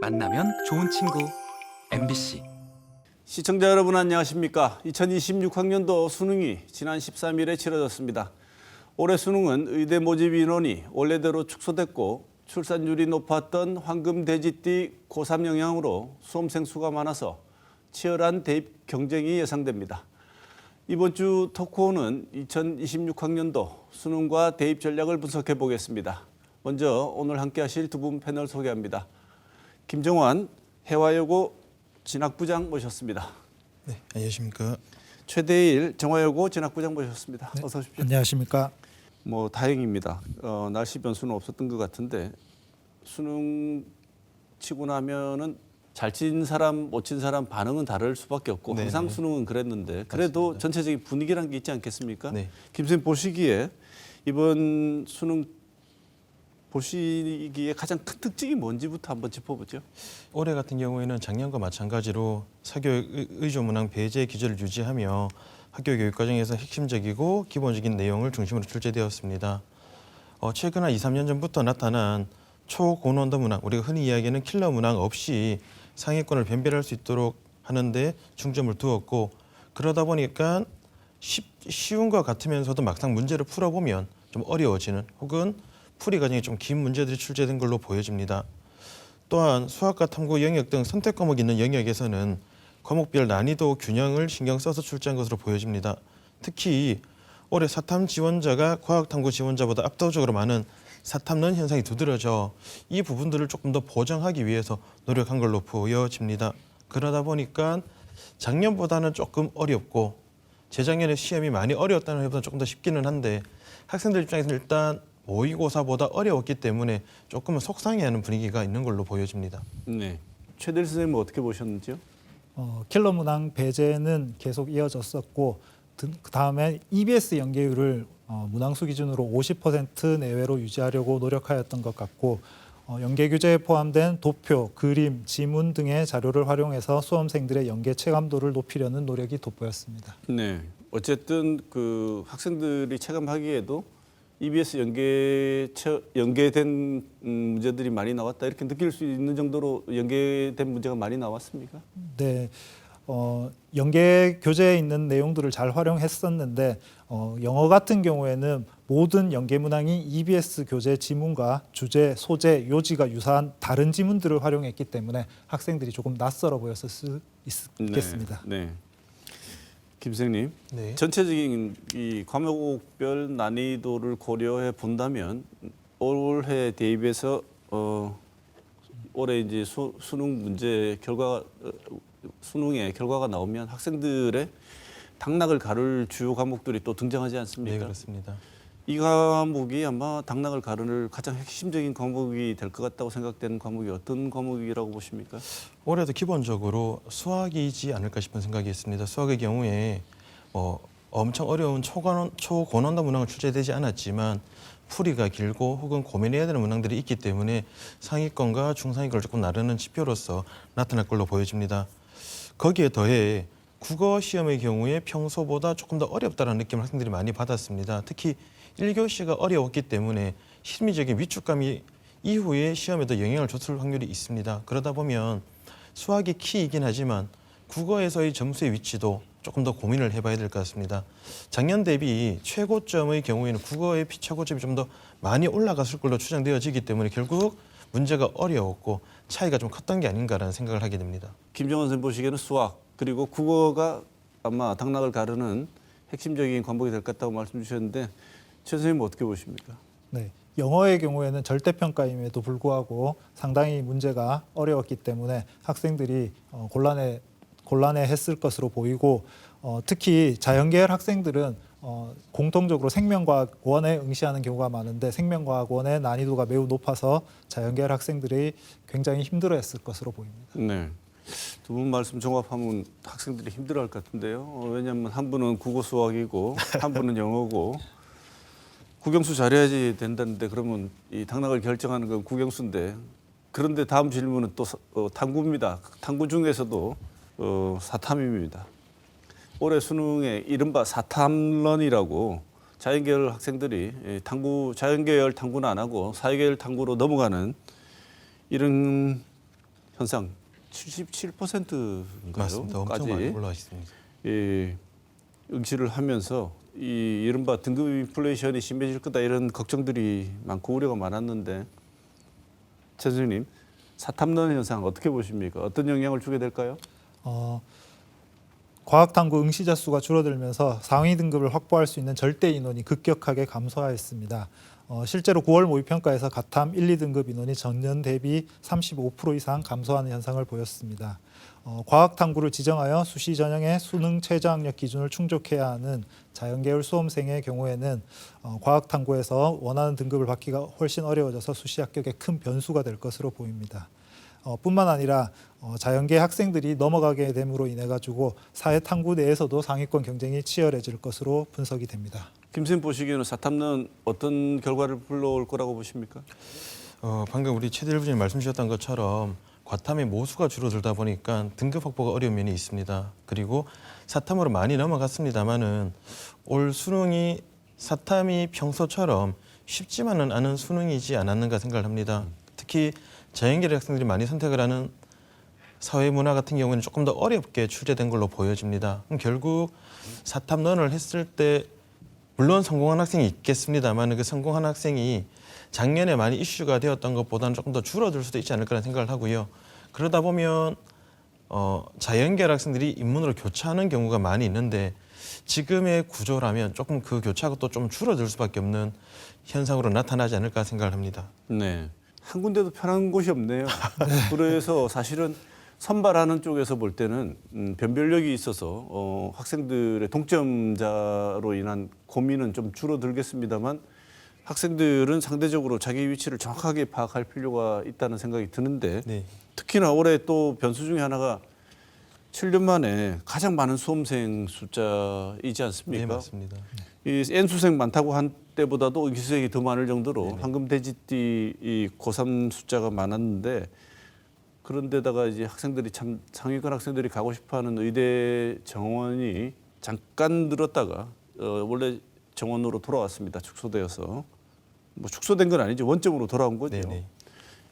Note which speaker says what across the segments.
Speaker 1: 만나면 좋은 친구 MBC.
Speaker 2: 시청자 여러분 안녕하십니까? 2026학년도 수능이 지난 13일에 치러졌습니다. 올해 수능은 의대 모집 인원이 원래대로 축소됐고 출산율이 높았던 황금 돼지띠 고3 영향으로 수험생 수가 많아서 치열한 대입 경쟁이 예상됩니다. 이번 주 토크호는 2026학년도 수능과 대입 전략을 분석해 보겠습니다. 먼저 오늘 함께 하실 두 분 패널 소개합니다. 김정환 해화여고 진학부장 모셨습니다.
Speaker 3: 네, 안녕하십니까.
Speaker 2: 최대일 정화여고 진학부장 모셨습니다.
Speaker 4: 네,
Speaker 2: 어서 오십시오.
Speaker 4: 안녕하십니까.
Speaker 2: 뭐 다행입니다. 날씨 변수는 없었던 것 같은데 수능 치고 나면은 잘 친 사람, 못 친 사람 반응은 다를 수밖에 없고
Speaker 3: 네네.
Speaker 2: 항상 수능은 그랬는데 그래도
Speaker 3: 맞습니다.
Speaker 2: 전체적인 분위기라는 게 있지 않겠습니까?
Speaker 3: 네.
Speaker 2: 김 선생님 보시기에 이번 수능 보시기에 가장 큰 특징이 뭔지부터 한번 짚어보죠.
Speaker 3: 올해 같은 경우에는 작년과 마찬가지로 사교육 의조 문항 배제 기조를 유지하며 학교 교육 과정에서 핵심적이고 기본적인 내용을 중심으로 출제되었습니다. 최근 한 2, 3년 전부터 나타난 초고난도 문항, 우리가 흔히 이야기하는 킬러 문항 없이 상위권을 변별할 수 있도록 하는데 중점을 두었고, 그러다 보니까 쉬운 것 같으면서도 막상 문제를 풀어보면 좀 어려워지는 혹은 풀이 과정이 좀 긴 문제들이 출제된 걸로 보여집니다. 또한 수학과 탐구 영역 등 선택 과목이 있는 영역에서는 과목별 난이도 균형을 신경 써서 출제한 것으로 보여집니다. 특히 올해 사탐 지원자가 과학탐구 지원자보다 압도적으로 많은 사탐런 현상이 두드러져 이 부분들을 조금 더 보정하기 위해서 노력한 걸로 보여집니다. 그러다 보니까 작년보다는 조금 어렵고 재작년에 시험이 많이 어려웠다는 해보다 조금 더 쉽기는 한데 학생들 입장에서는 일단 모의고사보다 어려웠기 때문에 조금은 속상해하는 분위기가 있는 걸로 보여집니다.
Speaker 2: 네. 최대일 선생님은 어떻게 보셨는지요?
Speaker 4: 킬러 문항 배제는 계속 이어졌었고 그 다음에 EBS 연계율을 문항수 기준으로 50% 내외로 유지하려고 노력하였던 것 같고 연계 규제에 포함된 도표, 그림, 지문 등의 자료를 활용해서 수험생들의 연계 체감도를 높이려는 노력이 돋보였습니다.
Speaker 2: 네. 어쨌든 그 학생들이 체감하기에도 EBS 연계된 문제들이 많이 나왔다 이렇게 느낄 수 있는 정도로 연계된 문제가 많이 나왔습니까?
Speaker 4: 네, 연계 교재에 있는 내용들을 잘 활용했었는데 영어 같은 경우에는 모든 연계 문항이 EBS 교재 지문과 주제, 소재, 요지가 유사한 다른 지문들을 활용했기 때문에 학생들이 조금 낯설어 보였을 수 있겠습니다.
Speaker 2: 네. 김 선생님,
Speaker 3: 네.
Speaker 2: 전체적인 이 과목별 난이도를 고려해 본다면 올해 대입에서 올해 이제 수능 문제 결과 수능의 결과가 나오면 학생들의 당락을 가를 주요 과목들이 또 등장하지 않습니까?
Speaker 3: 네, 그렇습니다.
Speaker 2: 이 과목이 아마 당락을 가를 가장 핵심적인 과목이 될 것 같다고 생각되는 과목이 어떤 과목이라고 보십니까?
Speaker 3: 올해도 기본적으로 수학이지 않을까 싶은 생각이 있습니다. 수학의 경우에 엄청 어려운 초고난도 문항은 출제되지 않았지만 풀이가 길고 혹은 고민해야 되는 문항들이 있기 때문에 상위권과 중상위권을 조금 나르는 지표로서 나타날 걸로 보여집니다. 거기에 더해 국어 시험의 경우에 평소보다 조금 더 어렵다는 느낌을 학생들이 많이 받았습니다. 특히 1교시가 어려웠기 때문에 심리적인 위축감이 이후에 시험에도 영향을 줬을 확률이 있습니다. 그러다 보면 수학이 키이긴 하지만 국어에서의 점수의 위치도 조금 더 고민을 해봐야 될 것 같습니다. 작년 대비 최고점의 경우에는 국어의 최고점이 좀 더 많이 올라갔을 걸로 추정되어지기 때문에 결국 문제가 어려웠고 차이가 좀 컸던 게 아닌가라는 생각을 하게 됩니다.
Speaker 2: 김정환 선생님 보시기에는 수학 그리고 국어가 아마 당락을 가르는 핵심적인 과목이 될 것 같다고 말씀 주셨는데 최 선생님은 어떻게 보십니까?
Speaker 4: 네, 영어의 경우에는 절대평가임에도 불구하고 상당히 문제가 어려웠기 때문에 학생들이 곤란해했을 것으로 보이고 특히 자연계열 학생들은 공통적으로 생명과학원에 응시하는 경우가 많은데 생명과학원의 난이도가 매우 높아서 자연계열 학생들이 굉장히 힘들어했을 것으로 보입니다.
Speaker 2: 네. 두 분 말씀 종합하면 학생들이 힘들어할 것 같은데요. 왜냐하면 한 분은 국어 수학이고 한 분은 영어고 국영수 잘해야지 된다는데 그러면 이 당락을 결정하는 건 국영수인데 그런데 다음 질문은 또 탐구입니다. 탐구 중에서도 사탐입니다. 올해 수능에 이른바 사탐런이라고 자연계열 학생들이 자연계열 탐구는 안 하고 사회계열 탐구로 넘어가는 이런 현상 77%인가요?
Speaker 3: 맞습니다. 엄청 많이 올라와 있습니다.
Speaker 2: 예, 응시를 하면서 이 이른바 등급 인플레이션이 심해질 거다 이런 걱정들이 많고 우려가 많았는데 최 선생님 사탐론 현상 어떻게 보십니까? 어떤 영향을 주게 될까요?
Speaker 4: 과학탐구 응시자 수가 줄어들면서 상위 등급을 확보할 수 있는 절대 인원이 급격하게 감소하였습니다. 실제로 9월 모의평가에서 가탐 1, 2등급 인원이 전년 대비 35% 이상 감소하는 현상을 보였습니다. 과학탐구를 지정하여 수시 전형의 수능 최저학력 기준을 충족해야 하는 자연계열 수험생의 경우에는 과학탐구에서 원하는 등급을 받기가 훨씬 어려워져서 수시 합격에 큰 변수가 될 것으로 보입니다. 뿐만 아니라 자연계 학생들이 넘어가게 됨으로 인해 가지고 사회탐구 내에서도 상위권 경쟁이 치열해질 것으로 분석이 됩니다.
Speaker 2: 김 선생님 보시기에는 사탐론 어떤 결과를 불러올 거라고 보십니까?
Speaker 3: 방금 우리 최대일 부장님 말씀 주셨던 것처럼 과탐의 모수가 줄어들다 보니까 등급 확보가 어려운 면이 있습니다. 그리고 사탐으로 많이 넘어갔습니다마는 올 수능이 사탐이 평소처럼 쉽지만은 않은 수능이지 않았는가 생각을 합니다. 특히 자연계열 학생들이 많이 선택을 하는 사회문화 같은 경우에는 조금 더 어렵게 출제된 걸로 보여집니다. 그럼 결국 사탐론을 했을 때 물론 성공한 학생이 있겠습니다만 그 성공한 학생이 작년에 많이 이슈가 되었던 것보다는 조금 더 줄어들 수도 있지 않을까라는 생각을 하고요. 그러다 보면 자연계열 학생들이 인문으로 교차하는 경우가 많이 있는데 지금의 구조라면 조금 그 교차가 또 좀 줄어들 수밖에 없는 현상으로 나타나지 않을까 생각을 합니다.
Speaker 2: 네. 한 군데도 편한 곳이 없네요. 그래서 사실은 선발하는 쪽에서 볼 때는 변별력이 있어서 학생들의 동점자로 인한 고민은 좀 줄어들겠습니다만 학생들은 상대적으로 자기 위치를 정확하게 파악할 필요가 있다는 생각이 드는데
Speaker 3: 네.
Speaker 2: 특히나 올해 또 변수 중에 하나가 7년 만에 가장 많은 수험생 숫자이지 않습니까?
Speaker 3: 네, 맞습니다.
Speaker 2: 이 N수생 많다고 한 때보다도 응시수생이 더 많을 정도로 황금 돼지띠 이 고3 숫자가 많았는데 그런데다가 이제 학생들이 참 상위권 학생들이 가고 싶어하는 의대 정원이 잠깐 늘었다가 원래 정원으로 돌아왔습니다. 축소되어서 뭐 축소된 건 아니죠. 원점으로 돌아온 거죠.
Speaker 3: 네네.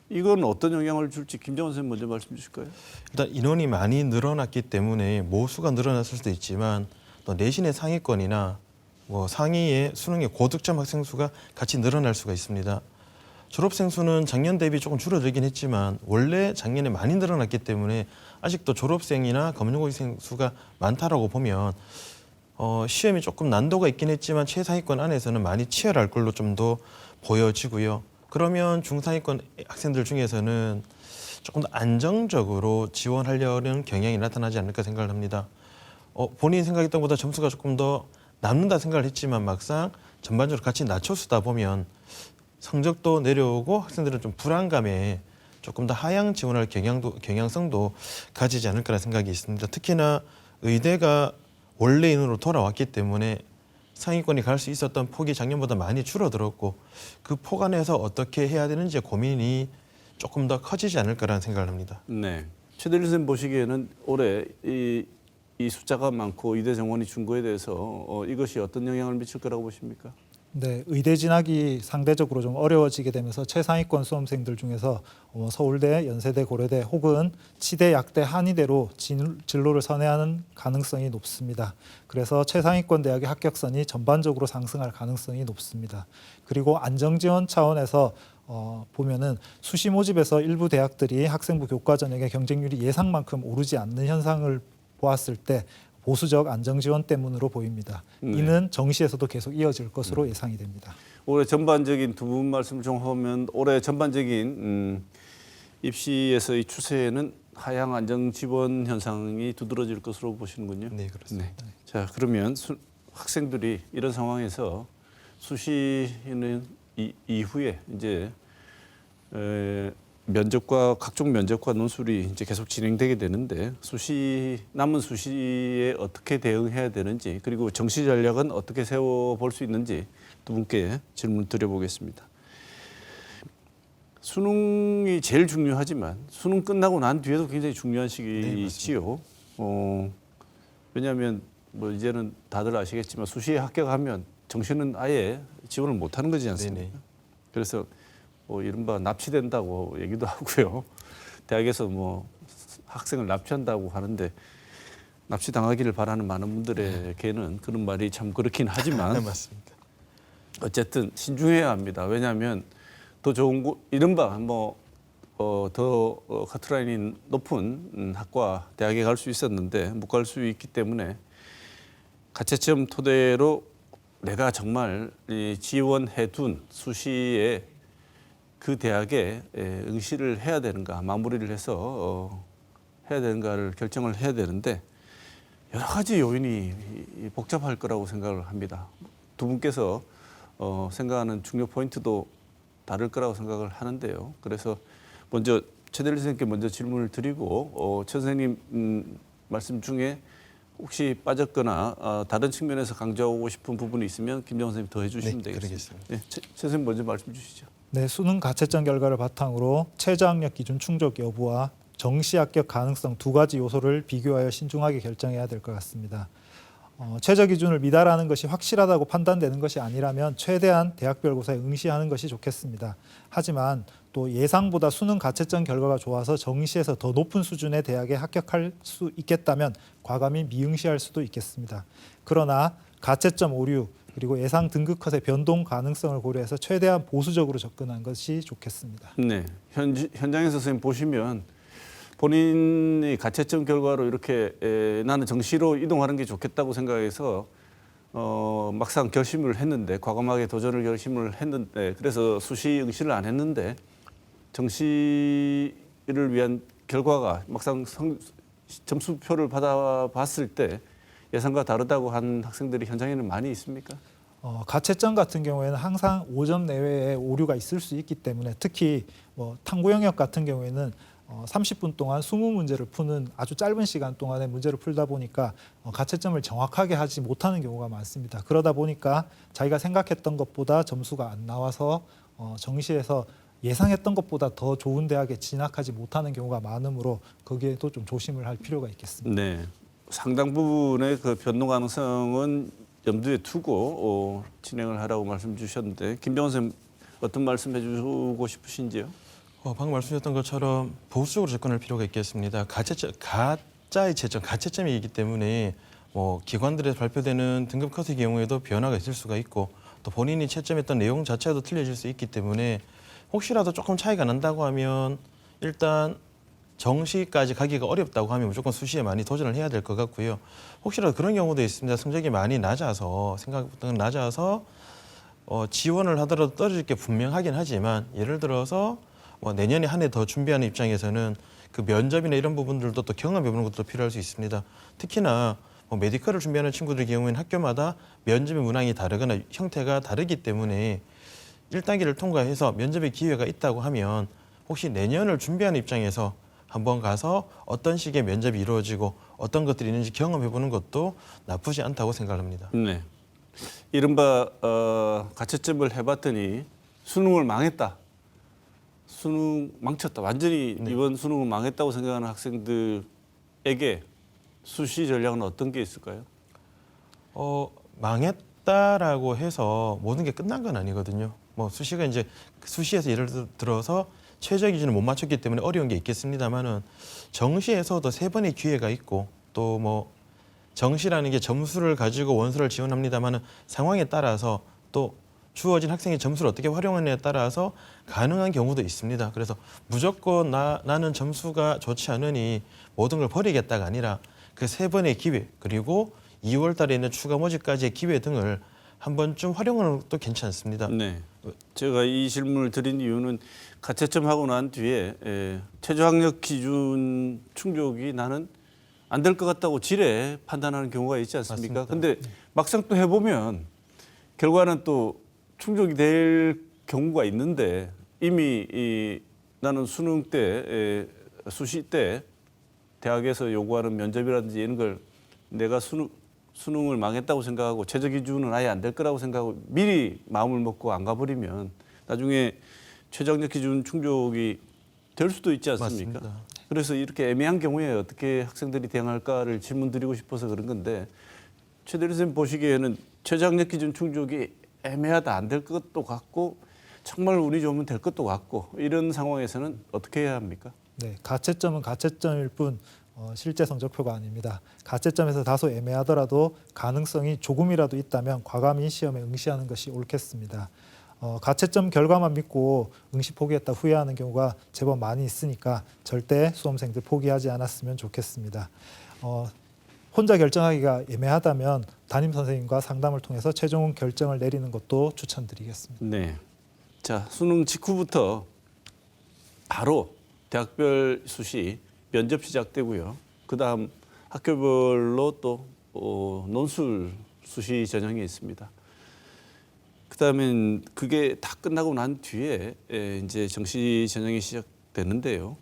Speaker 2: 이건 어떤 영향을 줄지 김정은 선생님 먼저 말씀 주실까요?
Speaker 3: 일단 인원이 많이 늘어났기 때문에 모수가 늘어났을 수도 있지만 또 내신의 상위권이나 뭐 상위의 수능의 고득점 학생 수가 같이 늘어날 수가 있습니다. 졸업생 수는 작년 대비 조금 줄어들긴 했지만 원래 작년에 많이 늘어났기 때문에 아직도 졸업생이나 검정고시생 수가 많다라고 보면 시험이 조금 난도가 있긴 했지만 최상위권 안에서는 많이 치열할 걸로 좀 더 보여지고요. 그러면 중상위권 학생들 중에서는 조금 더 안정적으로 지원하려는 경향이 나타나지 않을까 생각을 합니다. 본인 생각했던 것보다 점수가 조금 더 남는다 생각을 했지만 막상 전반적으로 같이 낮춰쓰다 보면 성적도 내려오고 학생들은 좀 불안감에 조금 더 하향 지원할 경향성도 가지지 않을까라는 생각이 있습니다. 특히나 의대가 원래인으로 돌아왔기 때문에 상위권이 갈 수 있었던 폭이 작년보다 많이 줄어들었고 그 폭 안에서 어떻게 해야 되는지 고민이 조금 더 커지지 않을까라는 생각을 합니다.
Speaker 2: 네. 최대일 선생님 보시기에는 올해 이 숫자가 많고 의대 정원이 준 거에 대해서 이것이 어떤 영향을 미칠 거라고 보십니까?
Speaker 4: 네, 의대 진학이 상대적으로 좀 어려워지게 되면서 최상위권 수험생들 중에서 서울대, 연세대, 고려대 혹은 치대, 약대, 한의대로 진로를 선회하는 가능성이 높습니다. 그래서 최상위권 대학의 합격선이 전반적으로 상승할 가능성이 높습니다. 그리고 안정지원 차원에서 보면은 수시 모집에서 일부 대학들이 학생부 교과 전형의 경쟁률이 예상만큼 오르지 않는 현상을 보았을 때 보수적 안정지원 때문으로 보입니다.
Speaker 2: 네.
Speaker 4: 이는 정시에서도 계속 이어질 것으로 예상이 됩니다.
Speaker 2: 올해 전반적인 두 분 말씀을 종합하면 올해 전반적인 입시에서의 추세는 하향 안정 지원 현상이 두드러질 것으로 보시는군요.
Speaker 3: 네, 그렇습니다.
Speaker 2: 네. 자, 그러면 학생들이 이런 상황에서 수시는 이후에 이제 면접과 각종 면접과 논술이 이제 계속 진행되게 되는데 남은 수시에 어떻게 대응해야 되는지 그리고 정시 전략은 어떻게 세워 볼 수 있는지 두 분께 질문 드려보겠습니다. 수능이 제일 중요하지만 수능 끝나고 난 뒤에도 굉장히 중요한 시기 있지요. 왜냐하면 뭐 이제는 다들 아시겠지만 수시에 합격하면 정시는 아예 지원을 못하는 거지 않습니까?
Speaker 3: 네네.
Speaker 2: 그래서 이른바 납치된다고 얘기도 하고요. 대학에서 뭐 학생을 납치한다고 하는데 납치당하기를 바라는 많은 분들에게는 그런 말이 참 그렇긴 하지만
Speaker 3: 네, 맞습니다.
Speaker 2: 어쨌든 신중해야 합니다. 왜냐하면 더 좋은 곳, 이른바 더 카트라인이 높은 학과, 대학에 갈 수 있었는데 못 갈 수 있기 때문에 가채점 토대로 내가 정말 지원해둔 수시에 그 대학에 응시를 해야 되는가, 마무리를 해서 해야 되는가를 결정을 해야 되는데 여러 가지 요인이 복잡할 거라고 생각을 합니다. 두 분께서 생각하는 중요 포인트도 다를 거라고 생각을 하는데요. 그래서 먼저 최대리 선생님께 먼저 질문을 드리고 최 선생님 말씀 중에 혹시 빠졌거나 다른 측면에서 강조하고 싶은 부분이 있으면 김정은 선생님 더 해주시면 되겠습니다.
Speaker 3: 그러겠습니다.
Speaker 2: 네, 최 선생님 먼저 말씀 주시죠.
Speaker 4: 네, 수능 가채점 결과를 바탕으로 최저학력 기준 충족 여부와 정시 합격 가능성 두 가지 요소를 비교하여 신중하게 결정해야 될 것 같습니다. 최저 기준을 미달하는 것이 확실하다고 판단되는 것이 아니라면 최대한 대학별 고사에 응시하는 것이 좋겠습니다. 하지만 또 예상보다 수능 가채점 결과가 좋아서 정시에서 더 높은 수준의 대학에 합격할 수 있겠다면 과감히 미응시할 수도 있겠습니다. 그러나 가채점 오류 그리고 예상 등급 컷의 변동 가능성을 고려해서 최대한 보수적으로 접근한 것이 좋겠습니다.
Speaker 2: 네, 현장에서 선생님 보시면 본인이 가채점 결과로 이렇게 나는 정시로 이동하는 게 좋겠다고 생각해서 막상 결심을 했는데 과감하게 도전을 결심을 했는데 그래서 수시 응시를 안 했는데 정시를 위한 결과가 막상 점수표를 받아봤을 때 예상과 다르다고 한 학생들이 현장에는 많이 있습니까?
Speaker 4: 가채점 같은 경우에는 항상 5점 내외의 오류가 있을 수 있기 때문에 특히 탐구 영역 같은 경우에는 30분 동안 20문제를 푸는 아주 짧은 시간 동안에 문제를 풀다 보니까 가채점을 정확하게 하지 못하는 경우가 많습니다. 그러다 보니까 자기가 생각했던 것보다 점수가 안 나와서 정시에서 예상했던 것보다 더 좋은 대학에 진학하지 못하는 경우가 많으므로 거기에도 좀 조심을 할 필요가 있겠습니다.
Speaker 2: 네, 상당 부분의 그 변동 가능성은 염두에 두고 진행을 하라고 말씀 주셨는데 김정은 선생님 어떤 말씀 해주고 싶으신지요?
Speaker 3: 방금 말씀하셨던 것처럼 보수적으로 접근할 필요가 있겠습니다. 가짜의 채점, 가채점이기 때문에 기관들에서 발표되는 등급 컷의 경우에도 변화가 있을 수가 있고 또 본인이 채점했던 내용 자체도 틀려질 수 있기 때문에 혹시라도 조금 차이가 난다고 하면 일단 정시까지 가기가 어렵다고 하면 무조건 수시에 많이 도전을 해야 될 것 같고요. 혹시라도 그런 경우도 있습니다. 성적이 많이 낮아서 생각보다 낮아서 지원을 하더라도 떨어질 게 분명하긴 하지만 예를 들어서 내년에 한 해 더 준비하는 입장에서는 그 면접이나 이런 부분들도 또 경험해보는 것도 필요할 수 있습니다. 특히나 메디컬을 준비하는 친구들 경우에는 학교마다 면접의 문항이 다르거나 형태가 다르기 때문에 1단계를 통과해서 면접의 기회가 있다고 하면 혹시 내년을 준비하는 입장에서 한번 가서 어떤 식의 면접이 이루어지고 어떤 것들이 있는지 경험해보는 것도 나쁘지 않다고 생각합니다.
Speaker 2: 네, 이른바 가채점을 해봤더니 수능을 망했다. 수능 망쳤다. 완전히 이번 수능은 망했다고 생각하는 학생들에게 수시 전략은 어떤 게 있을까요?
Speaker 3: 망했다라고 해서 모든 게 끝난 건 아니거든요. 수시가 이제 수시에서 예를 들어서 최저 기준을 못 맞췄기 때문에 어려운 게 있겠습니다만은 정시에서도 3번의 기회가 있고 또 정시라는 게 점수를 가지고 원서를 지원합니다만은 상황에 따라서 또 주어진 학생의 점수를 어떻게 활용하느냐에 따라서 가능한 경우도 있습니다. 그래서 무조건 나는 점수가 좋지 않으니 모든 걸 버리겠다가 아니라 그 3번의 기회 그리고 2월 달에 있는 추가 모집까지의 기회 등을 한 번쯤 활용하는 것도 괜찮습니다.
Speaker 2: 네, 제가 이 질문을 드린 이유는 가채점 하고 난 뒤에 최저학력 기준 충족이 나는 안 될 것 같다고 지레 판단하는 경우가 있지 않습니까? 근데 막상 또 해보면 결과는 또 충족이 될 경우가 있는데 이미 나는 수능 때 수시 때 대학에서 요구하는 면접이라든지 이런 걸 내가 수능을 망했다고 생각하고 최저 기준은 아예 안 될 거라고 생각하고 미리 마음을 먹고 안 가버리면 나중에 최저학력 기준 충족이 될 수도 있지 않습니까?
Speaker 3: 맞습니다.
Speaker 2: 그래서 이렇게 애매한 경우에 어떻게 학생들이 대응할까를 질문드리고 싶어서 그런 건데 최대리 선생님 보시기에는 최저학력 기준 충족이 애매하다 안 될 것도 같고 정말 운이 좋으면 될 것도 같고 이런 상황에서는 어떻게 해야 합니까?
Speaker 4: 네, 가채점은 가채점일 뿐 실제 성적표가 아닙니다. 가채점에서 다소 애매하더라도 가능성이 조금이라도 있다면 과감히 시험에 응시하는 것이 옳겠습니다. 가채점 결과만 믿고 응시 포기했다 후회하는 경우가 제법 많이 있으니까 절대 수험생들 포기하지 않았으면 좋겠습니다. 혼자 결정하기가 애매하다면 담임 선생님과 상담을 통해서 최종 결정을 내리는 것도 추천드리겠습니다.
Speaker 2: 네. 자, 수능 직후부터 바로 대학별 수시 면접 시작되고요. 그다음 학교별로 또 논술 수시 전형이 있습니다. 그다음엔 그게 다 끝나고 난 뒤에 이제 정시 전형이 시작되는데요.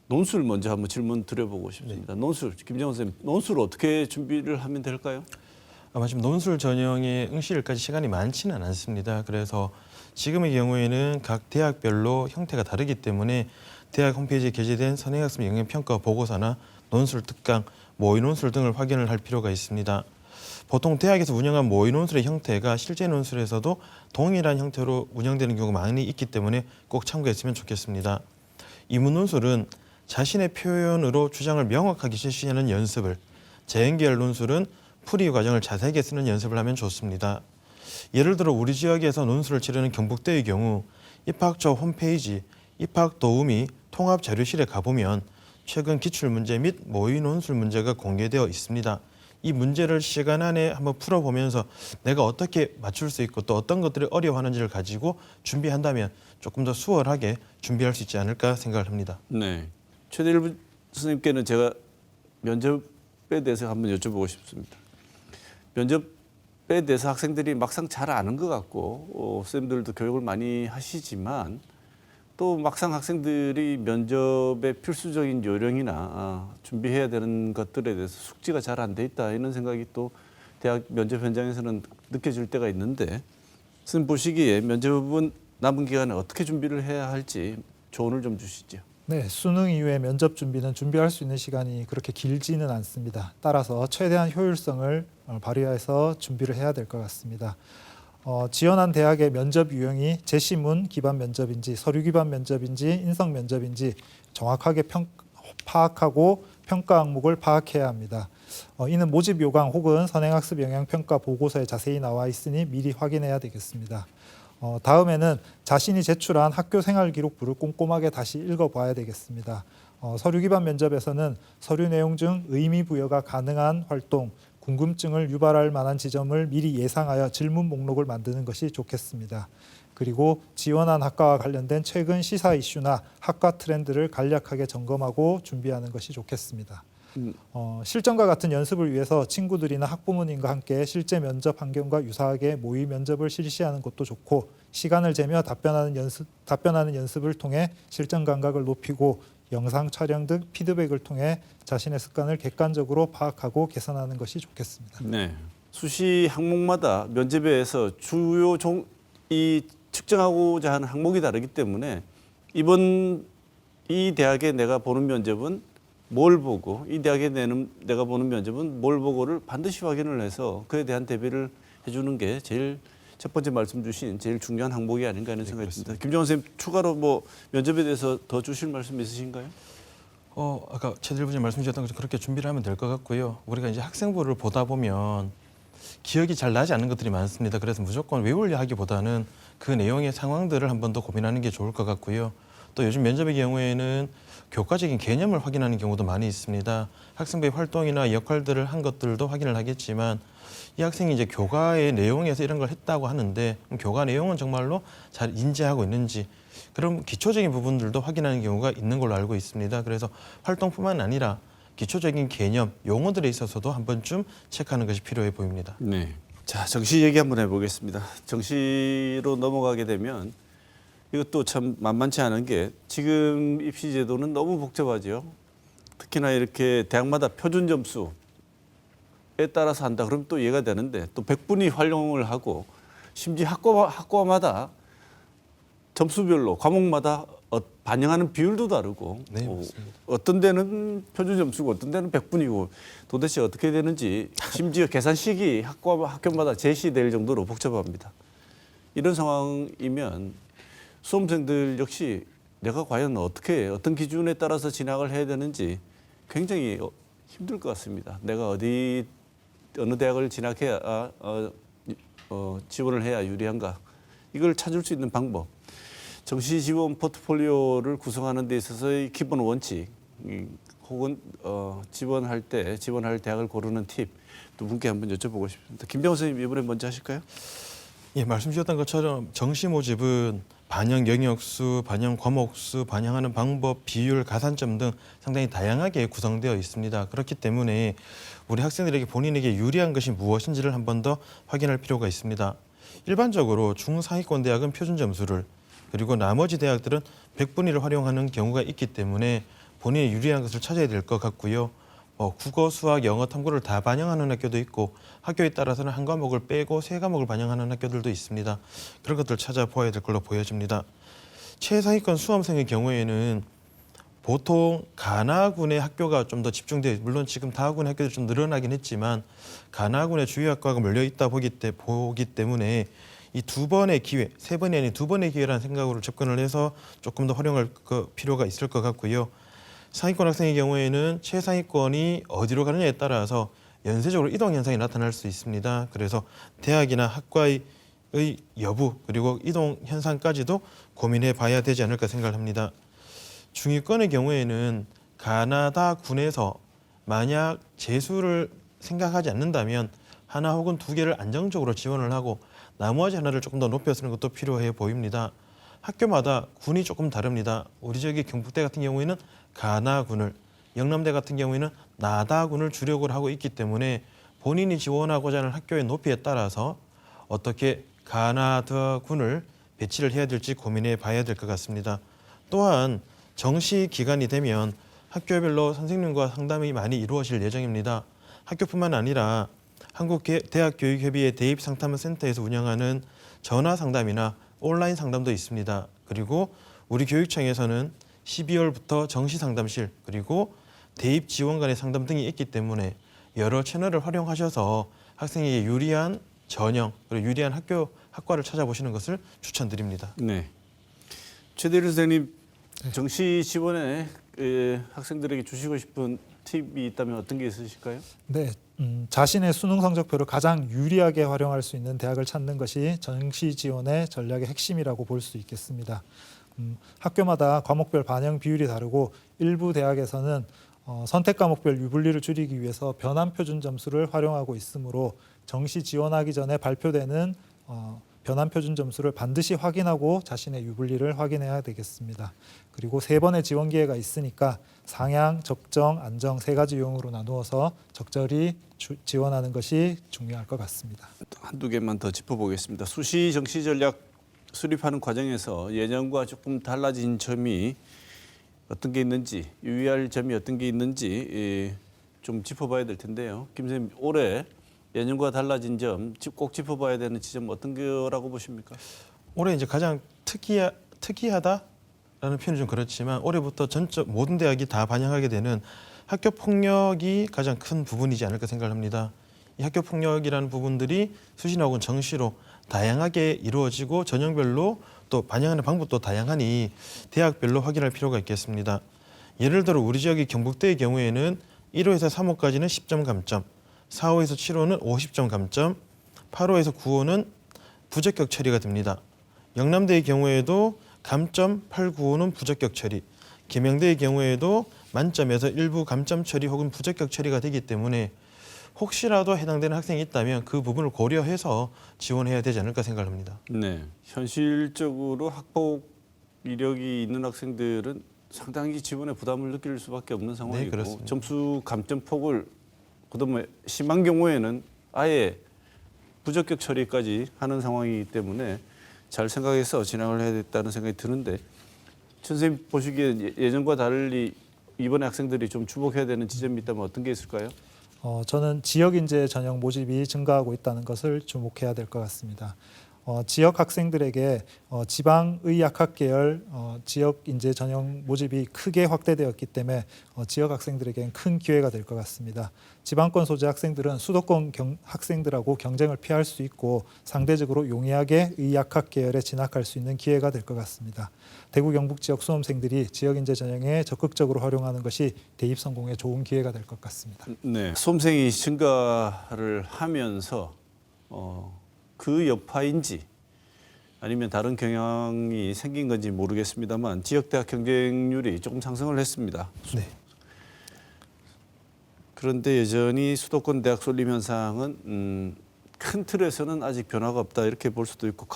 Speaker 2: 논술 먼저 한번 질문 드려보고 싶습니다. 논술, 김정은 선생님, 논술 어떻게 준비를 하면 될까요?
Speaker 3: 아마 지금 논술 전형의 응시일까지 시간이 많지는 않습니다. 그래서 지금의 경우에는 각 대학별로 형태가 다르기 때문에 대학 홈페이지에 게재된 선행학습 영역평가 보고서나 논술 특강, 모의 논술 등을 확인을 할 필요가 있습니다. 보통 대학에서 운영한 모의 논술의 형태가 실제 논술에서도 동일한 형태로 운영되는 경우가 많이 있기 때문에 꼭 참고했으면 좋겠습니다. 이문 논술은 자신의 표현으로 주장을 명확하게 실시하는 연습을, 재연계열 논술은 풀이 과정을 자세하게 쓰는 연습을 하면 좋습니다. 예를 들어 우리 지역에서 논술을 치르는 경북대의 경우 입학처 홈페이지 입학도우미 통합자료실에 가보면 최근 기출문제 및 모의 논술 문제가 공개되어 있습니다. 이 문제를 시간 안에 한번 풀어보면서 내가 어떻게 맞출 수 있고 또 어떤 것들이 어려워하는지를 가지고 준비한다면 조금 더 수월하게 준비할 수 있지 않을까 생각을 합니다.
Speaker 2: 네. 최대일 선생님께는 제가 면접에 대해서 한번 여쭤보고 싶습니다. 면접에 대해서 학생들이 막상 잘 아는 것 같고 선생님들도 교육을 많이 하시지만 또 막상 학생들이 면접의 필수적인 요령이나 준비해야 되는 것들에 대해서 숙지가 잘 안 돼 있다 이런 생각이 또 대학 면접 현장에서는 느껴질 때가 있는데 선생님 보시기에 면접은 남은 기간에 어떻게 준비를 해야 할지 조언을 좀 주시죠.
Speaker 4: 네, 수능 이후에 면접 준비는 준비할 수 있는 시간이 그렇게 길지는 않습니다. 따라서 최대한 효율성을 발휘해서 준비를 해야 될 것 같습니다. 지원한 대학의 면접 유형이 제시문 기반 면접인지 서류 기반 면접인지 인성 면접인지 정확하게 파악하고 평가 항목을 파악해야 합니다. 이는 모집 요강 혹은 선행학습 영향평가 보고서에 자세히 나와 있으니 미리 확인해야 되겠습니다. 다음에는 자신이 제출한 학교 생활 기록부를 꼼꼼하게 다시 읽어봐야 되겠습니다. 서류 기반 면접에서는 서류 내용 중 의미 부여가 가능한 활동, 궁금증을 유발할 만한 지점을 미리 예상하여 질문 목록을 만드는 것이 좋겠습니다. 그리고 지원한 학과와 관련된 최근 시사 이슈나 학과 트렌드를 간략하게 점검하고 준비하는 것이 좋겠습니다. 실전과 같은 연습을 위해서 친구들이나 학부모님과 함께 실제 면접 환경과 유사하게 모의 면접을 실시하는 것도 좋고 시간을 재며 답변하는 연습을 통해 실전 감각을 높이고 영상 촬영 등 피드백을 통해 자신의 습관을 객관적으로 파악하고 개선하는 것이 좋겠습니다.
Speaker 2: 네. 수시 항목마다 면접에서 주요 이 측정하고자 하는 항목이 다르기 때문에 이번 이 대학에 내가 보는 면접은 뭘 보고 이 대학에 내가 보는 면접은 뭘 보고를 반드시 확인을 해서 그에 대한 대비를 해주는 게 제일 첫 번째 말씀 주신 제일 중요한 항목이 아닌가 하는 생각이 듭니다. 김정은 선생님 추가로 뭐 면접에 대해서 더 주실 말씀 있으신가요?
Speaker 3: 아까 최대일 부장님 말씀 주셨던 것처럼 그렇게 준비를 하면 될 것 같고요. 우리가 이제 학생부를 보다 보면 기억이 잘 나지 않는 것들이 많습니다. 그래서 무조건 외우려 하기보다는 그 내용의 상황들을 한 번 더 고민하는 게 좋을 것 같고요. 또 요즘 면접의 경우에는 교과적인 개념을 확인하는 경우도 많이 있습니다. 학생부의 활동이나 역할들을 한 것들도 확인을 하겠지만 이 학생이 이제 교과의 내용에서 이런 걸 했다고 하는데 교과 내용은 정말로 잘 인지하고 있는지 그런 기초적인 부분들도 확인하는 경우가 있는 걸로 알고 있습니다. 그래서 활동뿐만 아니라 기초적인 개념, 용어들에 있어서도 한 번쯤 체크하는 것이 필요해 보입니다.
Speaker 2: 네. 자, 정시 얘기 한번 해보겠습니다. 정시로 넘어가게 되면 이것도 참 만만치 않은 게 지금 입시 제도는 너무 복잡하죠. 특히나 이렇게 대학마다 표준 점수에 따라서 한다 그러면 또 이해가 되는데 또 100분위 활용을 하고 심지어 학과마다 점수별로 과목마다 반영하는 비율도 다르고
Speaker 3: 네, 맞습니다.
Speaker 2: 어떤 데는 표준 점수고 어떤 데는 100분이고 도대체 어떻게 되는지 심지어 계산식이 학교마다 제시될 정도로 복잡합니다. 이런 상황이면 수험생들 역시 내가 과연 어떤 기준에 따라서 진학을 해야 되는지 굉장히 힘들 것 같습니다. 내가 어느 대학을 진학해야 지원을 해야 유리한가 이걸 찾을 수 있는 방법, 정시 지원 포트폴리오를 구성하는 데 있어서의 기본 원칙, 혹은 지원할 대학을 고르는 팁 두 분께 한번 여쭤보고 싶습니다. 김병호 선생님 이번에 먼저 하실까요?
Speaker 3: 예, 말씀 주셨던 것처럼 정시 모집은 반영 영역수, 반영 과목수, 반영하는 방법, 비율, 가산점 등 상당히 다양하게 구성되어 있습니다. 그렇기 때문에 우리 학생들에게 본인에게 유리한 것이 무엇인지를 한 번 더 확인할 필요가 있습니다. 일반적으로 중상위권 대학은 표준 점수를, 그리고 나머지 대학들은 100분위를 활용하는 경우가 있기 때문에 본인이 유리한 것을 찾아야 될 것 같고요. 국어, 수학, 영어, 탐구를 다 반영하는 학교도 있고 학교에 따라서는 한 과목을 빼고 세 과목을 반영하는 학교들도 있습니다. 그런 것들을 찾아보아야 될 걸로 보여집니다. 최상위권 수험생의 경우에는 보통 가나군의 학교가 좀 더 집중되어, 물론 지금 다하군의 학교들이 좀 늘어나긴 했지만 가나군의 주요 학과가 몰려 있다 보기 때문에 이 두 번의 기회, 세 번이 아닌 두 번의 기회라는 생각으로 접근을 해서 조금 더 활용할 필요가 있을 것 같고요. 상위권 학생의 경우에는 최상위권이 어디로 가느냐에 따라서 연쇄적으로 이동 현상이 나타날 수 있습니다. 그래서 대학이나 학과의 여부 그리고 이동 현상까지도 고민해 봐야 되지 않을까 생각을 합니다. 중위권의 경우에는 가나다군에서 만약 재수를 생각하지 않는다면 하나 혹은 두 개를 안정적으로 지원을 하고 나머지 하나를 조금 더 높여 쓰는 것도 필요해 보입니다. 학교마다 군이 조금 다릅니다. 우리 저기 경북대 같은 경우에는 가나군을, 영남대 같은 경우에는 나다군을 주력을 하고 있기 때문에 본인이 지원하고자 하는 학교의 높이에 따라서 어떻게 가나다군을 배치를 해야 될지 고민해 봐야 될 것 같습니다. 또한 정시 기간이 되면 학교별로 선생님과 상담이 많이 이루어질 예정입니다. 학교뿐만 아니라 한국대학교육협의회 대입상담센터에서 운영하는 전화 상담이나 온라인 상담도 있습니다. 그리고 우리 교육청에서는 12월부터 정시 상담실 그리고 대입 지원관의 상담 등이 있기 때문에 여러 채널을 활용하셔서 학생에게 유리한 전형 그리고 유리한 학과를 찾아보시는 것을 추천드립니다.
Speaker 2: 네. 최대일 선생님, 정시 지원에 학생들에게 주시고 싶은 팁이 있다면 어떤 게 있으실까요?
Speaker 4: 네, 자신의 수능 성적표를 가장 유리하게 활용할 수 있는 대학을 찾는 것이 정시 지원의 전략의 핵심이라고 볼 수 있겠습니다. 학교마다 과목별 반영 비율이 다르고 일부 대학에서는 선택 과목별 유불리를 줄이기 위해서 변환 표준 점수를 활용하고 있으므로 정시 지원하기 전에 발표되는 변환 표준 점수를 반드시 확인하고 자신의 유불리를 확인해야 되겠습니다. 그리고 세 번의 지원 기회가 있으니까 상향, 적정, 안정 세 가지 유형으로 나누어서 적절히 지원하는 것이 중요할 것 같습니다.
Speaker 2: 한두 개만 더 짚어보겠습니다. 수시 정시 전략 수립하는 과정에서 예년과 조금 달라진 점이 어떤 게 있는지, 유의할 점이 어떤 게 있는지 좀 짚어봐야 될 텐데요. 김 선생님, 올해 예년과 달라진 점 꼭 짚어봐야 되는 지점 어떤 거라고 보십니까?
Speaker 3: 올해 이제 가장 특이하다라는 표현이 좀 그렇지만 올해부터 전적 모든 대학이 다 반영하게 되는 학교 폭력이 가장 큰 부분이지 않을까 생각을 합니다. 이 학교 폭력이라는 부분들이 수시나 혹은 정시로 다양하게 이루어지고 전형별로 또 반영하는 방법도 다양하니 대학별로 확인할 필요가 있겠습니다. 예를 들어 우리 지역의 경북대의 경우에는 1호에서 3호까지는 10점 감점, 4호에서 7호는 50점 감점, 8호에서 9호는 부적격 처리가 됩니다. 영남대의 경우에도 감점 8, 9호는 부적격 처리, 계명대의 경우에도 만점에서 일부 감점 처리 혹은 부적격 처리가 되기 때문에 혹시라도 해당되는 학생이 있다면 그 부분을 고려해서 지원해야 되지 않을까 생각합니다.
Speaker 2: 네, 현실적으로 학폭 이력이 있는 학생들은 상당히 지원에 부담을 느낄 수밖에 없는 상황이고
Speaker 3: 그렇습니다.
Speaker 2: 점수 감점폭을 그다음에 심한 경우에는 아예 부적격 처리까지 하는 상황이기 때문에 잘 생각해서 진행을 해야 됐다는 생각이 드는데 선생님 보시기에 예전과 달리 이번에 학생들이 좀 주목해야 되는 지점이 있다면 어떤 게 있을까요?
Speaker 4: 저는 지역 인재 전형 모집이 증가하고 있다는 것을 주목해야 될 것 같습니다. 지역 학생들에게 지방의학학 계열 지역 인재 전형 모집이 크게 확대되었기 때문에 지역 학생들에게는 큰 기회가 될 것 같습니다. 지방권 소재 학생들은 수도권 학생들하고 경쟁을 피할 수 있고 상대적으로 용이하게 의학학 계열에 진학할 수 있는 기회가 될 것 같습니다. 대구 경북 지역 수험생들이 지역 인재 전형에 적극적으로 활용하는 것이 대입 성공에 좋은 기회가 될 것 같습니다.
Speaker 2: 네, 수험생이 증가를 하면서 그 여파인지 아니면 다른 경향이 생긴 건지 모르겠습니다만 지역대학 경쟁률이 조금 상승을 했습니다.
Speaker 3: 네.
Speaker 2: 그런데 여전히 수도권 대학 쏠림 현상은 큰 틀에서는 아직 변화가 없다 이렇게 볼 수도 있고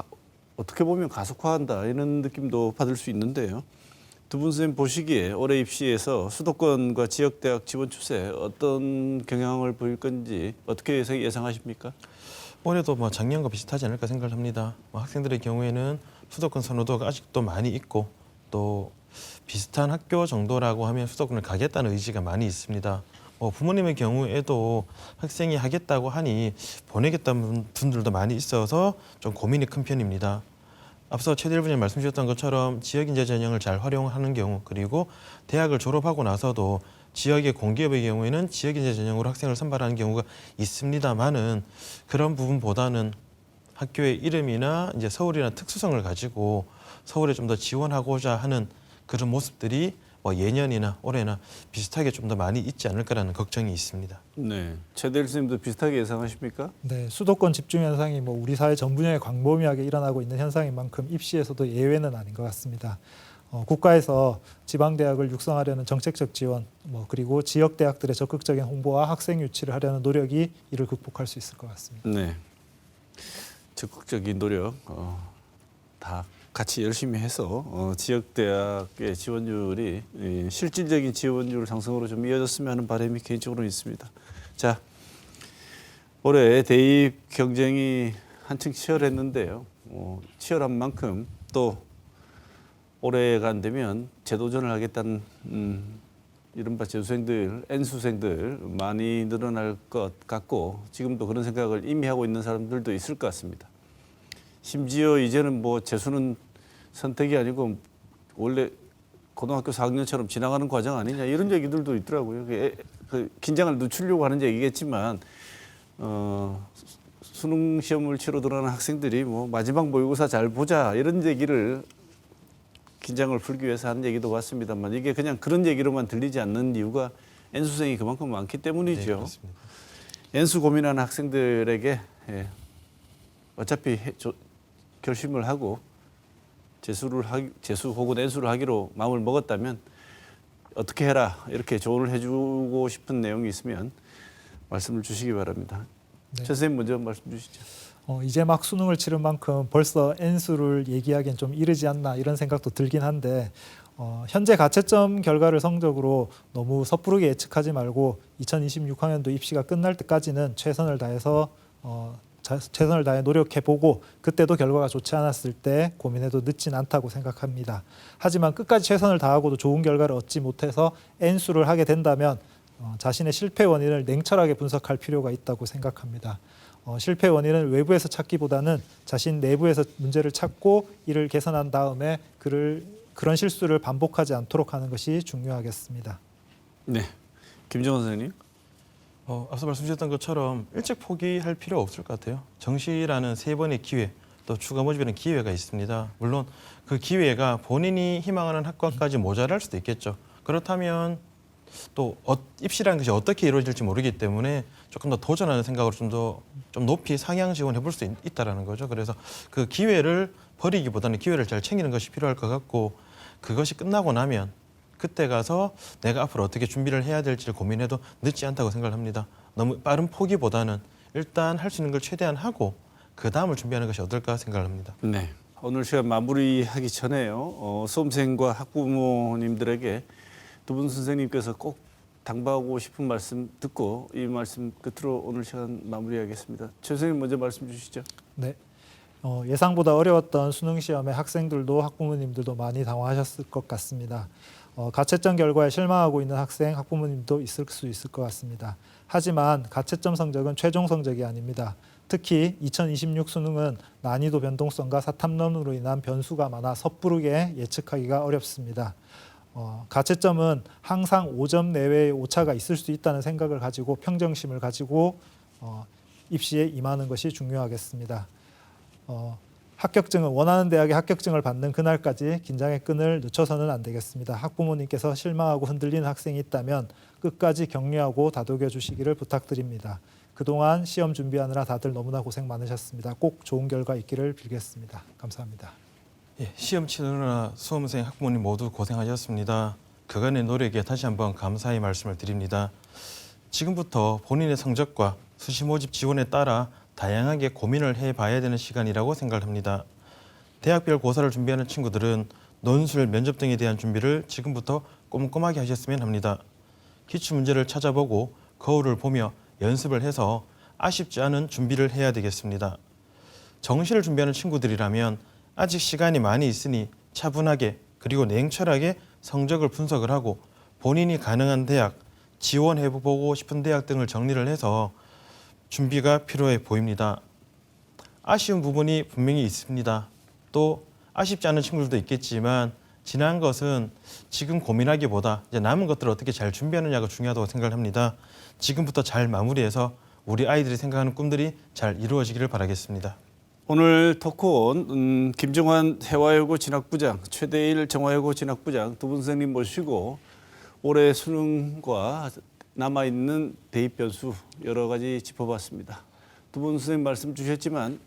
Speaker 2: 어떻게 보면 가속화한다 이런 느낌도 받을 수 있는데요. 두 분 선생님 보시기에 올해 입시에서 수도권과 지역대학 지원 추세 어떤 경향을 보일 건지 어떻게 예상하십니까?
Speaker 3: 올해도 작년과 비슷하지 않을까 생각을 합니다. 학생들의 경우에는 수도권 선호도가 아직도 많이 있고 또 비슷한 학교 정도라고 하면 수도권을 가겠다는 의지가 많이 있습니다. 부모님의 경우에도 학생이 하겠다고 하니 보내겠다는 분들도 많이 있어서 좀 고민이 큰 편입니다. 앞서 최대일 분이 말씀 주셨던 것처럼 지역인재 전형을 잘 활용하는 경우 그리고 대학을 졸업하고 나서도 지역의 공기업의 경우에는 지역인재 전형으로 학생을 선발하는 경우가 있습니다만은 그런 부분보다는 학교의 이름이나 이제 서울이나 특수성을 가지고 서울에 좀 더 지원하고자 하는 그런 모습들이 예년이나 올해나 비슷하게 좀 더 많이 있지 않을까라는 걱정이 있습니다.
Speaker 2: 네, 최대일 선생님도 비슷하게 예상하십니까?
Speaker 4: 네, 수도권 집중 현상이 우리 사회 전 분야에 광범위하게 일어나고 있는 현상인 만큼 입시에서도 예외는 아닌 것 같습니다. 국가에서 지방대학을 육성하려는 정책적 지원, 그리고 지역대학들의 적극적인 홍보와 학생 유치를 하려는 노력이 이를 극복할 수 있을 것 같습니다.
Speaker 2: 네, 적극적인 노력 다 같이 열심히 해서 지역대학의 지원율이 실질적인 지원율 상승으로 좀 이어졌으면 하는 바람이 개인적으로 있습니다. 자, 올해 대입 경쟁이 한층 치열했는데요. 치열한 만큼 또 올해가 안 되면 재도전을 하겠다는 이른바 재수생들, N수생들 많이 늘어날 것 같고 지금도 그런 생각을 이미 하고 있는 사람들도 있을 것 같습니다. 심지어 이제는 재수는 선택이 아니고 원래 고등학교 4학년처럼 지나가는 과정 아니냐 이런 얘기들도 있더라고요. 그 긴장을 늦추려고 하는 얘기겠지만 수능 시험을 치러 들어가는 학생들이 마지막 모의고사 잘 보자 이런 얘기를 긴장을 풀기 위해서 하는 얘기도 같습니다만 이게 그냥 그런 얘기로만 들리지 않는 이유가 N수생이 그만큼 많기 때문이죠.
Speaker 3: 네, 그렇습니다.
Speaker 2: N수 고민하는 학생들에게 어차피 결심을 하고 재수 혹은 N수를 하기로 마음을 먹었다면 어떻게 해라 이렇게 조언을 해주고 싶은 내용이 있으면 말씀을 주시기 바랍니다.
Speaker 4: 네.
Speaker 2: 최 선생님 먼저 말씀 주시죠.
Speaker 4: 이제 막 수능을 치른 만큼 벌써 N수를 얘기하기엔 좀 이르지 않나 이런 생각도 들긴 한데 현재 가채점 결과를 성적으로 너무 섣부르게 예측하지 말고 2026학년도 입시가 끝날 때까지는 최선을 다해 노력해보고 그때도 결과가 좋지 않았을 때 고민해도 늦진 않다고 생각합니다. 하지만 끝까지 최선을 다하고도 좋은 결과를 얻지 못해서 N수를 하게 된다면 자신의 실패 원인을 냉철하게 분석할 필요가 있다고 생각합니다. 실패 원인은 외부에서 찾기보다는 자신 내부에서 문제를 찾고 이를 개선한 다음에 그런 실수를 반복하지 않도록 하는 것이 중요하겠습니다.
Speaker 2: 네, 김정은 선생님.
Speaker 3: 앞서 말씀 주셨던 것처럼 일찍 포기할 필요 없을 것 같아요. 정시라는 3번의 기회, 또 추가 모집이라는 기회가 있습니다. 물론 그 기회가 본인이 희망하는 학과까지 모자랄 수도 있겠죠. 그렇다면 또 입시라는 것이 어떻게 이루어질지 모르기 때문에 조금 더 도전하는 생각으로 좀 높이 상향 지원해 볼 수 있다라는 거죠. 그래서 그 기회를 버리기보다는 기회를 잘 챙기는 것이 필요할 것 같고 그것이 끝나고 나면 그때 가서 내가 앞으로 어떻게 준비를 해야 될지를 고민해도 늦지 않다고 생각을 합니다. 너무 빠른 포기보다는 일단 할 수 있는 걸 최대한 하고 그 다음을 준비하는 것이 어떨까 생각을 합니다.
Speaker 2: 네, 오늘 시간 마무리하기 전에요. 수험생과 학부모님들에게 두 분 선생님께서 꼭 당부하고 싶은 말씀 듣고 이 말씀 끝으로 오늘 시간 마무리하겠습니다. 최 선생님 먼저 말씀 주시죠.
Speaker 4: 네. 예상보다 어려웠던 수능 시험에 학생들도 학부모님들도 많이 당황하셨을 것 같습니다. 가채점 결과에 실망하고 있는 학생, 학부모님도 있을 수 있을 것 같습니다. 하지만 가채점 성적은 최종 성적이 아닙니다. 특히 2026 수능은 난이도 변동성과 사탐론으로 인한 변수가 많아 섣부르게 예측하기가 어렵습니다. 가채점은 항상 5점 내외의 오차가 있을 수 있다는 생각을 가지고 평정심을 가지고 입시에 임하는 것이 중요하겠습니다. 합격증은 원하는 대학의 합격증을 받는 그날까지 긴장의 끈을 늦춰서는 안 되겠습니다. 학부모님께서 실망하고 흔들리는 학생이 있다면 끝까지 격려하고 다독여 주시기를 부탁드립니다. 그동안 시험 준비하느라 다들 너무나 고생 많으셨습니다. 꼭 좋은 결과 있기를 빌겠습니다. 감사합니다.
Speaker 3: 예, 시험 치르느라 수험생 학부모님 모두 고생하셨습니다. 그간의 노력에 다시 한번 감사의 말씀을 드립니다. 지금부터 본인의 성적과 수시 모집 지원에 따라 다양하게 고민을 해봐야 되는 시간이라고 생각합니다. 대학별 고사를 준비하는 친구들은 논술, 면접 등에 대한 준비를 지금부터 꼼꼼하게 하셨으면 합니다. 기출문제를 찾아보고 거울을 보며 연습을 해서 아쉽지 않은 준비를 해야 되겠습니다. 정시를 준비하는 친구들이라면 아직 시간이 많이 있으니 차분하게 그리고 냉철하게 성적을 분석을 하고 본인이 가능한 대학, 지원해보고 싶은 대학 등을 정리를 해서 준비가 필요해 보입니다. 아쉬운 부분이 분명히 있습니다. 또 아쉽지 않은 친구들도 있겠지만 지난 것은 지금 고민하기보다 이제 남은 것들을 어떻게 잘 준비하느냐가 중요하다고 생각합니다. 지금부터 잘 마무리해서 우리 아이들이 생각하는 꿈들이 잘 이루어지기를 바라겠습니다.
Speaker 2: 오늘 토크온 김정환 해화여고 진학부장, 최대일 정화여고 진학부장 두 분 선생님 모시고 올해 수능과 남아있는 대입 변수 여러 가지 짚어봤습니다. 두 분 선생님 말씀 주셨지만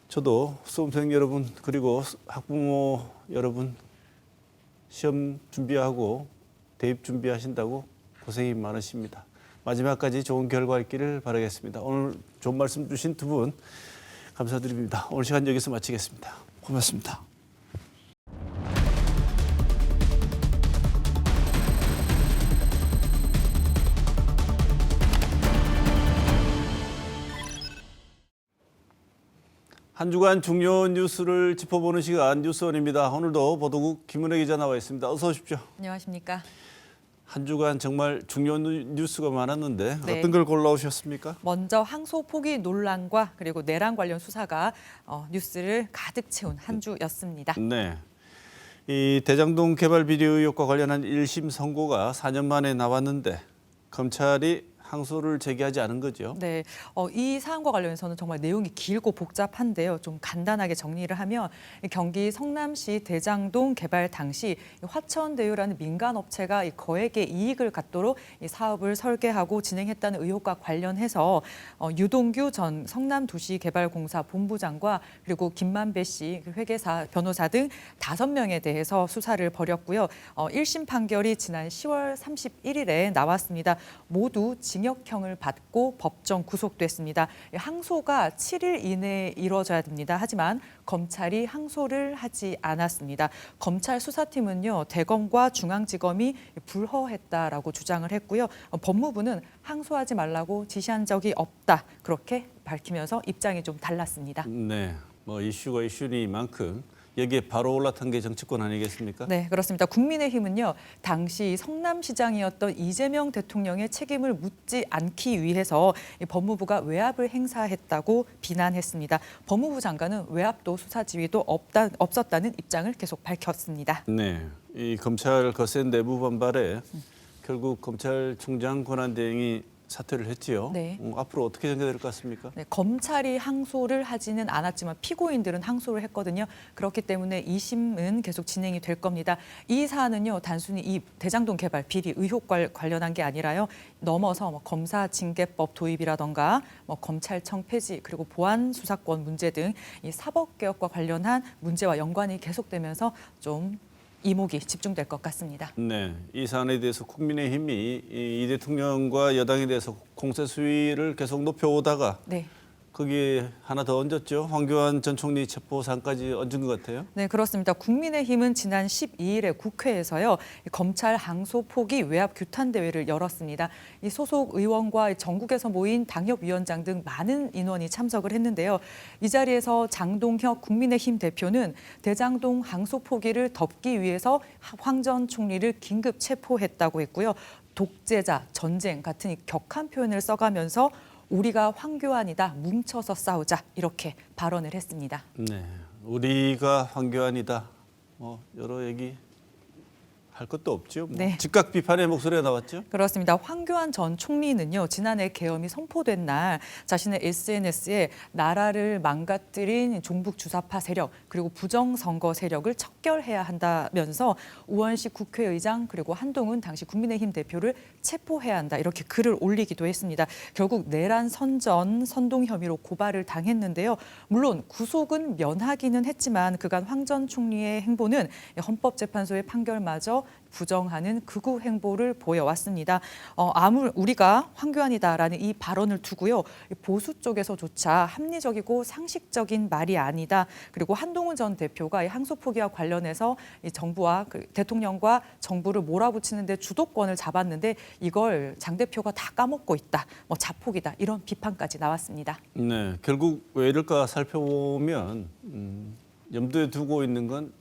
Speaker 2: 저도 수험생 여러분 그리고 학부모 여러분 시험 준비하고 대입 준비하신다고 고생이 많으십니다. 마지막까지 좋은 결과 있기를 바라겠습니다. 오늘 좋은 말씀 주신 두 분 감사드립니다. 오늘 시간 여기서 마치겠습니다. 고맙습니다. 한 주간 중요한 뉴스를 짚어보는 시간 뉴스원입니다. 오늘도 보도국 김은혜 기자 나와 있습니다. 어서 오십시오.
Speaker 5: 안녕하십니까.
Speaker 2: 한 주간 정말 중요한 뉴스가 많았는데
Speaker 5: 네.
Speaker 2: 어떤 걸 골라오셨습니까?
Speaker 5: 먼저 항소 포기 논란과 그리고 내란 관련 수사가 뉴스를 가득 채운 한 주였습니다.
Speaker 2: 네. 이 대장동 개발 비리 의혹과 관련한 1심 선고가 4년 만에 나왔는데 검찰이 항소를 제기하지 않은 거죠.
Speaker 5: 네, 이 사안과 관련해서는 정말 내용이 길고 복잡한데요. 좀 간단하게 정리를 하면 경기 성남시 대장동 개발 당시 화천대유라는 민간 업체가 이 거액의 이익을 갖도록 이 사업을 설계하고 진행했다는 의혹과 관련해서 유동규 전 성남도시개발공사 본부장과 그리고 김만배 씨 회계사, 변호사 등 5명에 대해서 수사를 벌였고요. 1심 판결이 지난 10월 31일에 나왔습니다. 모두 징역형을 받고 법정 구속됐습니다. 항소가 7일 이내에 이루어져야 됩니다. 하지만 검찰이 항소를 하지 않았습니다. 검찰 수사팀은요, 대검과 중앙지검이 불허했다라고 주장을 했고요. 법무부는 항소하지 말라고 지시한 적이 없다. 그렇게 밝히면서 입장이 좀 달랐습니다.
Speaker 2: 네, 뭐 이슈가 이슈니만큼 여기에 바로 올라탄 게 정치권 아니겠습니까?
Speaker 5: 네, 그렇습니다. 국민의힘은요, 당시 성남시장이었던 이재명 대통령의 책임을 묻지 않기 위해서 법무부가 외압을 행사했다고 비난했습니다. 법무부 장관은 외압도 수사 지휘도 없었다는 입장을 계속 밝혔습니다.
Speaker 2: 네, 이 검찰 거센 내부 반발에 결국 검찰총장 권한대행이 사퇴를 했지요.
Speaker 5: 네.
Speaker 2: 앞으로 어떻게 전개될 것 같습니까?
Speaker 5: 네, 검찰이 항소를 하지는 않았지만 피고인들은 항소를 했거든요. 그렇기 때문에 2심은 계속 진행이 될 겁니다. 이 사안은요, 단순히 이 대장동 개발 비리 의혹과 관련한 게 아니라요, 넘어서 검사 징계법 도입이라던가 검찰청 폐지 그리고 보안 수사권 문제 등 이 사법개혁과 관련한 문제와 연관이 계속되면서 좀 이목이 집중될 것 같습니다.
Speaker 2: 네, 이 사안에 대해서 국민의힘이 이 대통령과 여당에 대해서 공세 수위를 계속 높여오다가
Speaker 5: 네.
Speaker 2: 거기에 하나 더 얹었죠. 황교안 전 총리 체포 사안까지 얹은 것 같아요.
Speaker 5: 네, 그렇습니다. 국민의힘은 지난 12일에 국회에서요, 검찰 항소 포기 외압 규탄 대회를 열었습니다. 이 소속 의원과 전국에서 모인 당협위원장 등 많은 인원이 참석을 했는데요. 이 자리에서 장동혁 국민의힘 대표는 대장동 항소 포기를 덮기 위해서 황 전 총리를 긴급 체포했다고 했고요. 독재자, 전쟁 같은 격한 표현을 써가면서 우리가 황교안이다. 뭉쳐서 싸우자. 이렇게 발언을 했습니다.
Speaker 2: 네, 우리가 황교안이다. 여러 얘기 할 것도 없죠.
Speaker 5: 네.
Speaker 2: 즉각 비판의 목소리가 나왔죠.
Speaker 5: 그렇습니다. 황교안 전 총리는요. 지난해 계엄이 선포된 날 자신의 SNS에 나라를 망가뜨린 종북 주사파 세력 그리고 부정선거 세력을 척결해야 한다면서 우원식 국회의장 그리고 한동훈 당시 국민의힘 대표를 체포해야 한다. 이렇게 글을 올리기도 했습니다. 결국 내란 선동 혐의로 고발을 당했는데요. 물론 구속은 면하기는 했지만 그간 황 전 총리의 행보는 헌법재판소의 판결마저 부정하는 극우 행보를 보여왔습니다. 우리가 황교안이다라는 이 발언을 두고요. 보수 쪽에서조차 합리적이고 상식적인 말이 아니다. 그리고 한동훈 전 대표가 이 항소 포기와 관련해서 이 정부와 대통령과 정부를 몰아붙이는 데 주도권을 잡았는데 이걸 장 대표가 다 까먹고 있다. 자폭이다. 이런 비판까지 나왔습니다.
Speaker 2: 네, 결국 왜 이럴까 살펴보면 염두에 두고 있는 건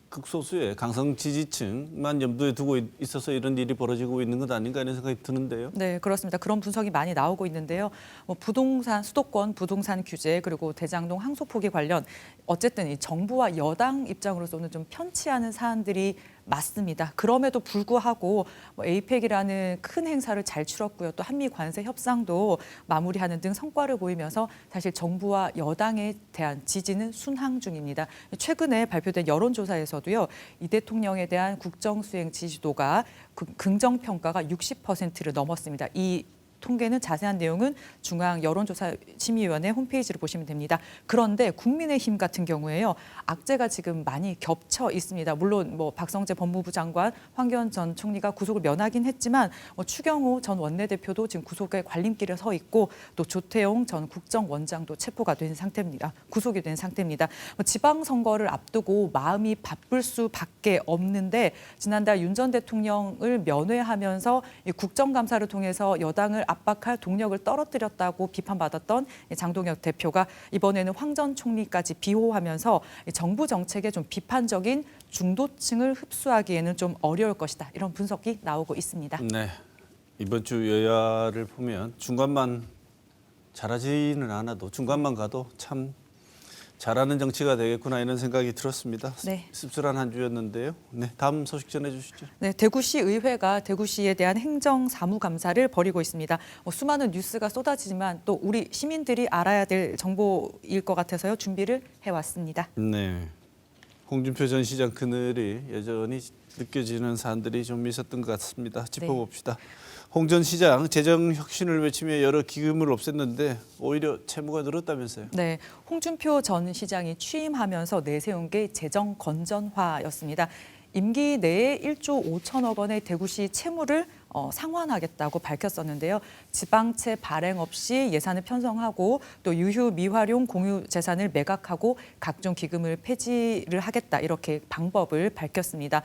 Speaker 2: 극소수의 강성 지지층만 염두에 두고 있어서 이런 일이 벌어지고 있는 것 아닌가 하는 생각이 드는데요.
Speaker 5: 네, 그렇습니다. 그런 분석이 많이 나오고 있는데요. 부동산 수도권 부동산 규제 그리고 대장동 항소 포기 관련 어쨌든 이 정부와 여당 입장으로서는 좀 편치 않은 사안들이 맞습니다. 그럼에도 불구하고 에이펙이라는 큰 행사를 잘 치렀고요. 또 한미 관세 협상도 마무리하는 등 성과를 보이면서 사실 정부와 여당에 대한 지지는 순항 중입니다. 최근에 발표된 여론조사에서도요. 이 대통령에 대한 국정 수행 지지도가 긍정 평가가 60%를 넘었습니다. 이 통계는 자세한 내용은 중앙 여론조사심의위원회 홈페이지를 보시면 됩니다. 그런데 국민의힘 같은 경우에요. 악재가 지금 많이 겹쳐 있습니다. 물론 박성재 법무부 장관, 황교안 전 총리가 구속을 면하긴 했지만 추경호 전 원내대표도 지금 구속의 관림길에 서 있고 또 조태용 전 국정원장도 체포가 된 상태입니다. 구속이 된 상태입니다. 지방선거를 앞두고 마음이 바쁠 수밖에 없는데 지난달 윤 전 대통령을 면회하면서 이 국정감사를 통해서 여당을 압박할 동력을 떨어뜨렸다고 비판받았던 장동혁 대표가 이번에는 황 전 총리까지 비호하면서 정부 정책에 좀 비판적인 중도층을 흡수하기에는 좀 어려울 것이다. 이런 분석이 나오고 있습니다.
Speaker 2: 네, 이번 주 여야를 보면 중간만 잘하지는 않아도 중간만 가도 참 잘하는 정치가 되겠구나 이런 생각이 들었습니다.
Speaker 5: 네.
Speaker 2: 씁쓸한 한 주였는데요. 네, 다음 소식 전해주시죠.
Speaker 5: 네, 대구시 의회가 대구시에 대한 행정사무감사를 벌이고 있습니다. 수많은 뉴스가 쏟아지지만 또 우리 시민들이 알아야 될 정보일 것 같아서요. 준비를 해왔습니다.
Speaker 2: 네, 홍준표 전 시장 그늘이 여전히 느껴지는 사안들이 좀 있었던 것 같습니다. 짚어봅시다. 홍 전 시장 재정 혁신을 외치며 여러 기금을 없앴는데 오히려 채무가 늘었다면서요.
Speaker 5: 네, 홍준표 전 시장이 취임하면서 내세운 게 재정 건전화였습니다. 임기 내에 1조 5천억 원의 대구시 채무를 상환하겠다고 밝혔었는데요. 지방채 발행 없이 예산을 편성하고 또 유휴 미활용 공유 재산을 매각하고 각종 기금을 폐지를 하겠다 이렇게 방법을 밝혔습니다.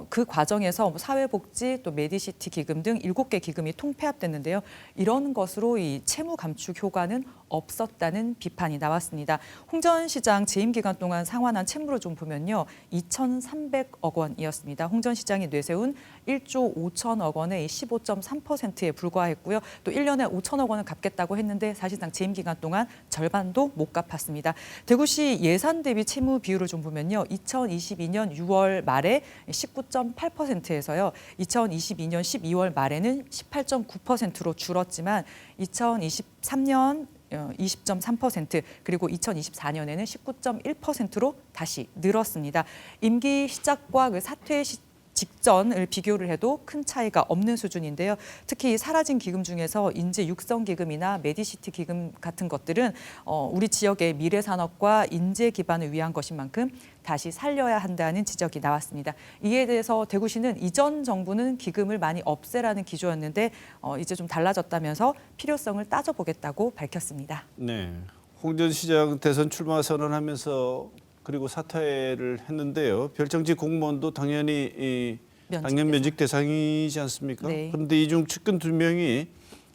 Speaker 5: 그 과정에서 사회복지 또 메디시티 기금 등 7개 기금이 통폐합됐는데요. 이런 것으로 이 채무 감축 효과는 없었다는 비판이 나왔습니다. 홍 전 시장 재임 기간 동안 상환한 채무를 좀 보면요. 2,300억 원이었습니다. 홍 전 시장이 내세운 1조 5천억 원의 15.3%에 불과했고요. 또 1년에 5천억 원을 갚겠다고 했는데 사실상 재임 기간 동안 절반도 못 갚았습니다. 대구시 예산 대비 채무 비율을 좀 보면요. 2022년 6월 말에 19.8%에서요. 2022년 12월 말에는 18.9%로 줄었지만 2023년 20.3% 그리고 2024년에는 19.1%로 다시 늘었습니다. 임기 시작과 그 사퇴 직전을 비교를 해도 큰 차이가 없는 수준인데요. 특히 사라진 기금 중에서 인재 육성 기금이나 메디시티 기금 같은 것들은 우리 지역의 미래 산업과 인재 기반을 위한 것인 만큼 다시 살려야 한다는 지적이 나왔습니다. 이에 대해서 대구시는 이전 정부는 기금을 많이 없애라는 기조였는데 이제 좀 달라졌다면서 필요성을 따져보겠다고 밝혔습니다.
Speaker 2: 네, 홍 전 시장 대선 출마 선언하면서 그리고 사퇴를 했는데요. 별정직 공무원도 당연히 당연 면직 대상이지 않습니까?
Speaker 5: 네.
Speaker 2: 그런데 이 중 측근 2명이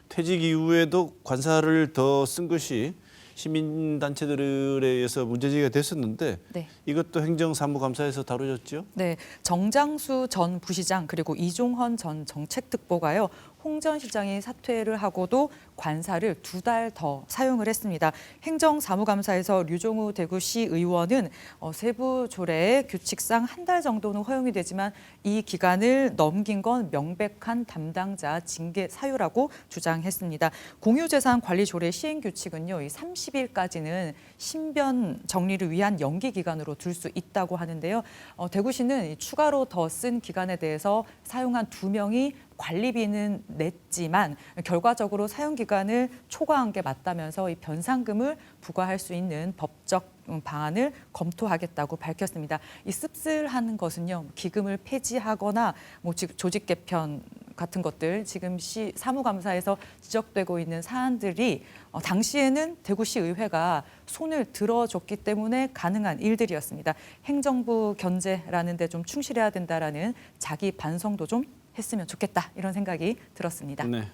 Speaker 2: 퇴직 이후에도 관사를 더 쓴 것이 시민단체들에 의해서 문제제기가 됐었는데
Speaker 5: 네.
Speaker 2: 이것도 행정사무감사에서 다뤄졌죠?
Speaker 5: 네, 정장수 전 부시장 그리고 이종헌 전 정책특보가요. 홍 전 시장이 사퇴를 하고도 관사를 2달 더 사용을 했습니다. 행정사무감사에서 류종우 대구시 의원은 세부 조례 규칙상 1달 정도는 허용이 되지만 이 기간을 넘긴 건 명백한 담당자 징계 사유라고 주장했습니다. 공유재산 관리 조례 시행 규칙은요, 이 30일까지는 신변 정리를 위한 연기 기간으로 둘 수 있다고 하는데요. 대구시는 추가로 더 쓴 기간에 대해서 사용한 2명이 관리비는 냈지만 결과적으로 사용 기간을 초과한 게 맞다면서 이 변상금을 부과할 수 있는 법적 방안을 검토하겠다고 밝혔습니다. 이 씁쓸한 것은요, 기금을 폐지하거나 뭐 조직 개편 같은 것들 지금 시 사무감사에서 지적되고 있는 사안들이 당시에는 대구시 의회가 손을 들어줬기 때문에 가능한 일들이었습니다. 행정부 견제라는 데 좀 충실해야 된다라는 자기 반성도 좀 했으면 좋겠다 이런 생각이 들었습니다.
Speaker 2: 네.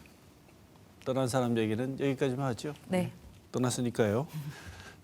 Speaker 2: 떠난 사람 얘기는 여기까지만 하죠.
Speaker 5: 네.
Speaker 2: 떠났으니까요.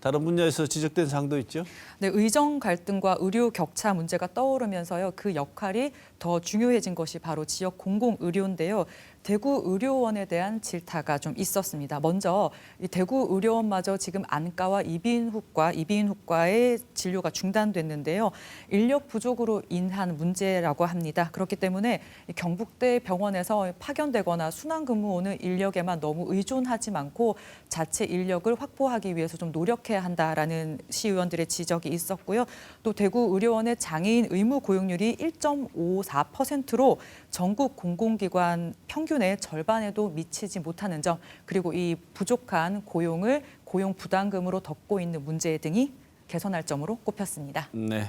Speaker 2: 다른 분야에서 지적된 사항도 있죠.
Speaker 5: 네, 의정 갈등과 의료 격차 문제가 떠오르면서요. 그 역할이 더 중요해진 것이 바로 지역 공공의료인데요. 대구 의료원에 대한 질타가 좀 있었습니다. 먼저 이 대구 의료원마저 지금 안과와 이비인후과의 진료가 중단됐는데요. 인력 부족으로 인한 문제라고 합니다. 그렇기 때문에 경북대 병원에서 파견되거나 순환근무 오는 인력에만 너무 의존하지 않고 자체 인력을 확보하기 위해서 좀 노력해야 한다라는 시의원들의 지적이 있었고요. 또 대구 의료원의 장애인 의무 고용률이 1.54%로 전국 공공기관 평균의 절반에도 미치지 못하는 점, 그리고 이 부족한 고용을 고용 부담금으로 덮고 있는 문제 등이 개선할 점으로 꼽혔습니다.
Speaker 2: 네.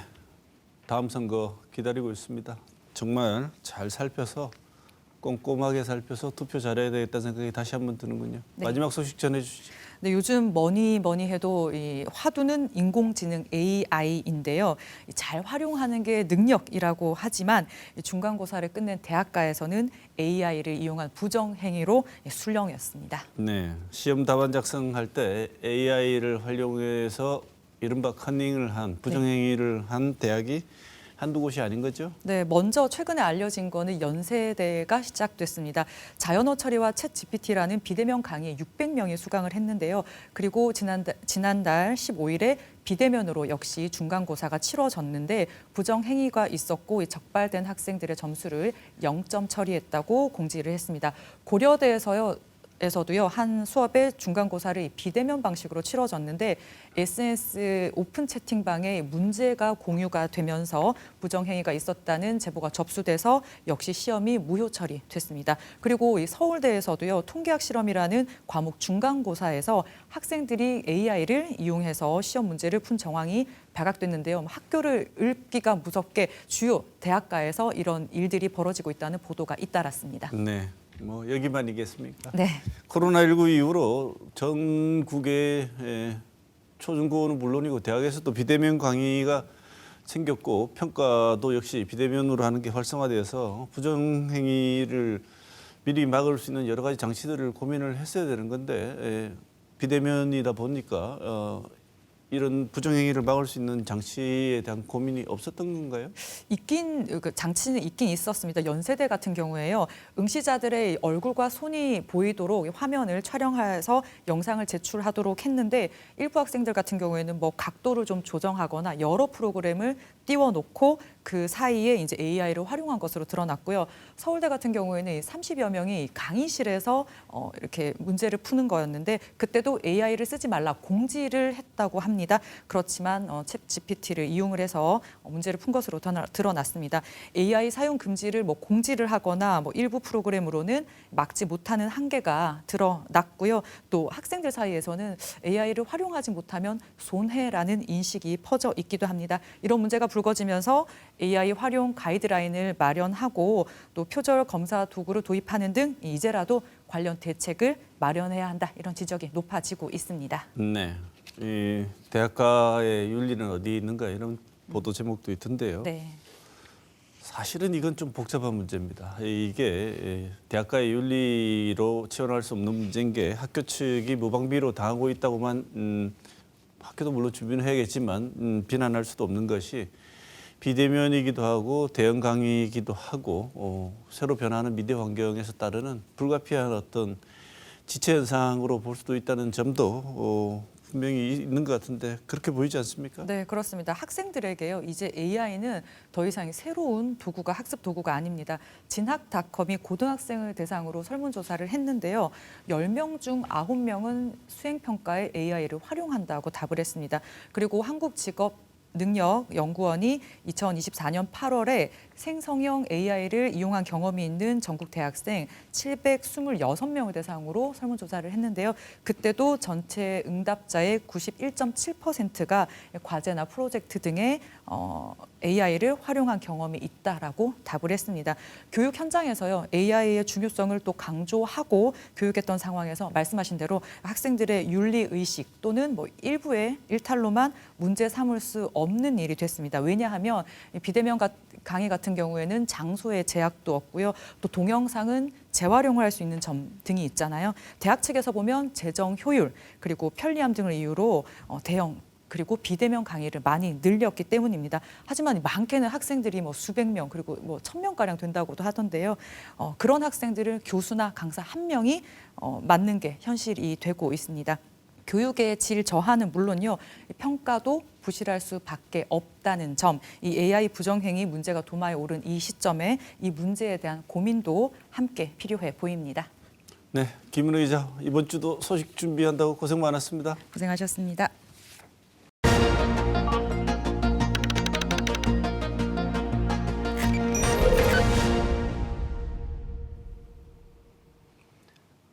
Speaker 2: 다음 선거 기다리고 있습니다. 정말 잘 살펴서 꼼꼼하게 살펴서 투표 잘해야 되겠다는 생각이 다시 한번 드는군요.
Speaker 5: 네.
Speaker 2: 마지막 소식 전해주시죠.
Speaker 5: 네, 요즘 뭐니 해도 이 화두는 인공지능 AI인데요. 잘 활용하는 게 능력이라고 하지만 중간고사를 끝낸 대학가에서는 AI를 이용한 부정행위로 술령이었습니다.
Speaker 2: 네, 시험 답안 작성할 때 AI를 활용해서 이른바 커닝을 한 부정행위를 한 대학이 한두 곳이 아닌 거죠?
Speaker 5: 네, 먼저 최근에 알려진 거는 연세대가 시작됐습니다. 자연어 처리와 챗 GPT라는 비대면 강의에 600명이 수강을 했는데요. 그리고 지난달 15일에 비대면으로 역시 중간고사가 치러졌는데 부정행위가 있었고 적발된 학생들의 점수를 0점 처리했다고 공지를 했습니다. 고려대에서도요, 한 수업의 중간고사를 비대면 방식으로 치러졌는데 SNS 오픈 채팅방에 문제가 공유가 되면서 부정행위가 있었다는 제보가 접수돼서 역시 시험이 무효 처리됐습니다. 그리고 이 서울대에서도요, 통계학 실험이라는 과목 중간고사에서 학생들이 AI를 이용해서 시험 문제를 푼 정황이 발각됐는데요. 학교를 읊기가 무섭게 주요 대학가에서 이런 일들이 벌어지고 있다는 보도가 잇따랐습니다.
Speaker 2: 네. 뭐 여기만이겠습니까?
Speaker 5: 네.
Speaker 2: 코로나19 이후로 전국의 초중고는 물론이고 대학에서도 비대면 강의가 생겼고 평가도 역시 비대면으로 하는 게 활성화돼서 부정행위를 미리 막을 수 있는 여러 가지 장치들을 고민을 했어야 되는 건데 비대면이다 보니까 이런 부정행위를 막을 수 있는 장치에 대한 고민이 없었던 건가요?
Speaker 5: 장치는 있긴 있었습니다. 연세대 같은 경우에요. 응시자들의 얼굴과 손이 보이도록 화면을 촬영해서 영상을 제출하도록 했는데 일부 학생들 같은 경우에는 뭐 각도를 좀 조정하거나 여러 프로그램을 띄워놓고 그 사이에 이제 AI를 활용한 것으로 드러났고요. 서울대 같은 경우에는 30여 명이 강의실에서 이렇게 문제를 푸는 거였는데 그때도 AI를 쓰지 말라 공지를 했다고 합니다. 그렇지만 챗 GPT를 이용을 해서 문제를 푼 것으로 드러났습니다. AI 사용 금지를 뭐 공지를 하거나 뭐 일부 프로그램으로는 막지 못하는 한계가 드러났고요. 또 학생들 사이에서는 AI를 활용하지 못하면 손해라는 인식이 퍼져 있기도 합니다. 이런 문제가 불거지면서 AI 활용 가이드라인을 마련하고 또 표절 검사 도구를 도입하는 등 이제라도 관련 대책을 마련해야 한다. 이런 지적이 높아지고 있습니다.
Speaker 2: 네. 이 대학가의 윤리는 어디 있는가 이런 보도 제목도 있던데요.
Speaker 5: 네.
Speaker 2: 사실은 이건 좀 복잡한 문제입니다. 이게 대학가의 윤리로 치환할 수 없는 문제인 게 학교 측이 무방비로 당하고 있다고만 학교도 물론 주민해야겠지만 비난할 수도 없는 것이 비대면이기도 하고 대형 강의이기도 하고 새로 변하는 미디어 환경에서 따르는 불가피한 어떤 지체 현상으로 볼 수도 있다는 점도 분명히 있는 것 같은데 그렇게 보이지 않습니까?
Speaker 5: 네, 그렇습니다. 학생들에게요. 이제 AI는 더 이상 새로운 도구가 학습 도구가 아닙니다. 진학닷컴이 고등학생을 대상으로 설문조사를 했는데요. 10명 중 9명은 수행평가에 AI를 활용한다고 답을 했습니다. 그리고 한국직업능력연구원이 2024년 8월에 생성형 AI를 이용한 경험이 있는 전국 대학생 726명을 대상으로 설문조사를 했는데요. 그때도 전체 응답자의 91.7%가 과제나 프로젝트 등의 AI를 활용한 경험이 있다라고 답을 했습니다. 교육 현장에서요, AI의 중요성을 또 강조하고 교육했던 상황에서 말씀하신 대로 학생들의 윤리의식 또는 일부의 일탈로만 문제 삼을 수 없는 일이 됐습니다. 왜냐하면 비대면 강의 같은 경우에는 장소의 제약도 없고요. 또 동영상은 재활용을 할 수 있는 점 등이 있잖아요. 대학 측에서 보면 재정 효율 그리고 편리함 등을 이유로 대형 그리고 비대면 강의를 많이 늘렸기 때문입니다. 하지만 많게는 학생들이 수백 명 그리고 1,000명가량 된다고도 하던데요. 그런 학생들을 교수나 강사 한 명이 맡는 게 현실이 되고 있습니다. 교육의 질 저하는 물론요, 평가도 부실할 수밖에 없다는 점, 이 AI 부정행위 문제가 도마에 오른 이 시점에 이 문제에 대한 고민도 함께 필요해 보입니다.
Speaker 2: 네, 김은혜 기자 이번 주도 소식 준비한다고 고생 많았습니다.
Speaker 5: 고생하셨습니다.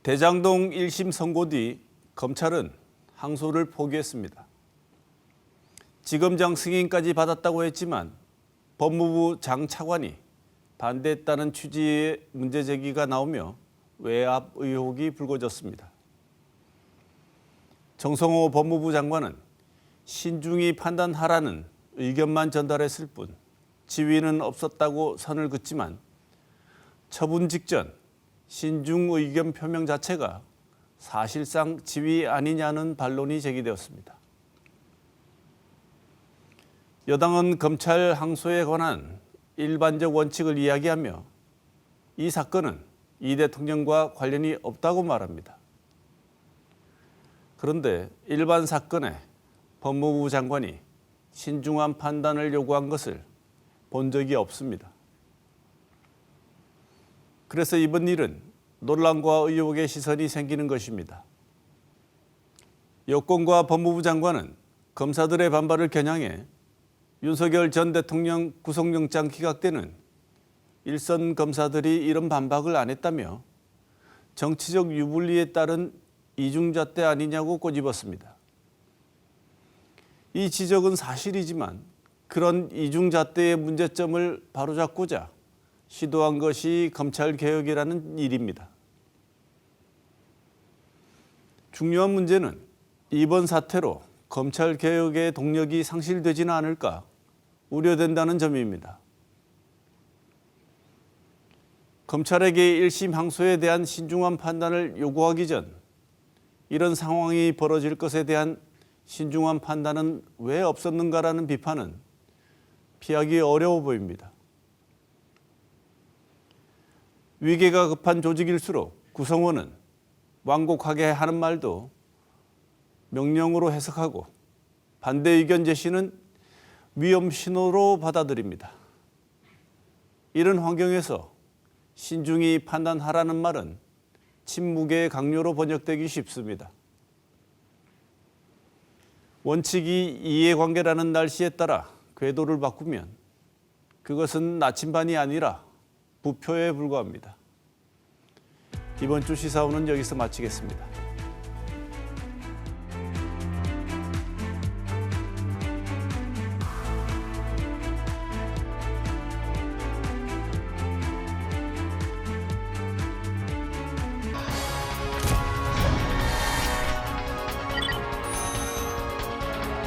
Speaker 2: 대장동 1심 선고 뒤 검찰은 항소를 포기했습니다. 지검장 승인까지 받았다고 했지만 법무부 장 차관이 반대했다는 취지의 문제 제기가 나오며 외압 의혹이 불거졌습니다. 정성호 법무부 장관은 신중히 판단하라는 의견만 전달했을 뿐 지위는 없었다고 선을 긋지만 처분 직전 신중 의견 표명 자체가 사실상 지위 아니냐는 반론이 제기되었습니다. 여당은 검찰 항소에 관한 일반적 원칙을 이야기하며 이 사건은 이 대통령과 관련이 없다고 말합니다. 그런데 일반 사건에 법무부 장관이 신중한 판단을 요구한 것을 본 적이 없습니다. 그래서 이번 일은 논란과 의혹의 시선이 생기는 것입니다. 여권과 법무부 장관은 검사들의 반발을 겨냥해 윤석열 전 대통령 구속영장 기각 때는 일선 검사들이 이런 반박을 안 했다며 정치적 유불리에 따른 이중잣대 아니냐고 꼬집었습니다. 이 지적은 사실이지만 그런 이중잣대의 문제점을 바로잡고자 시도한 것이 검찰개혁이라는 일입니다. 중요한 문제는 이번 사태로 검찰개혁의 동력이 상실되지는 않을까 우려된다는 점입니다. 검찰에게 1심 항소에 대한 신중한 판단을 요구하기 전 이런 상황이 벌어질 것에 대한 신중한 판단은 왜 없었는가라는 비판은 피하기 어려워 보입니다. 위계가 급한 조직일수록 구성원은 완곡하게 하는 말도 명령으로 해석하고 반대 의견 제시는 위험 신호로 받아들입니다. 이런 환경에서 신중히 판단하라는 말은 침묵의 강요로 번역되기 쉽습니다. 원칙이 이해관계라는 날씨에 따라 궤도를 바꾸면 그것은 나침반이 아니라 부표에 불과합니다. 이번 주 시사원은 여기서 마치겠습니다.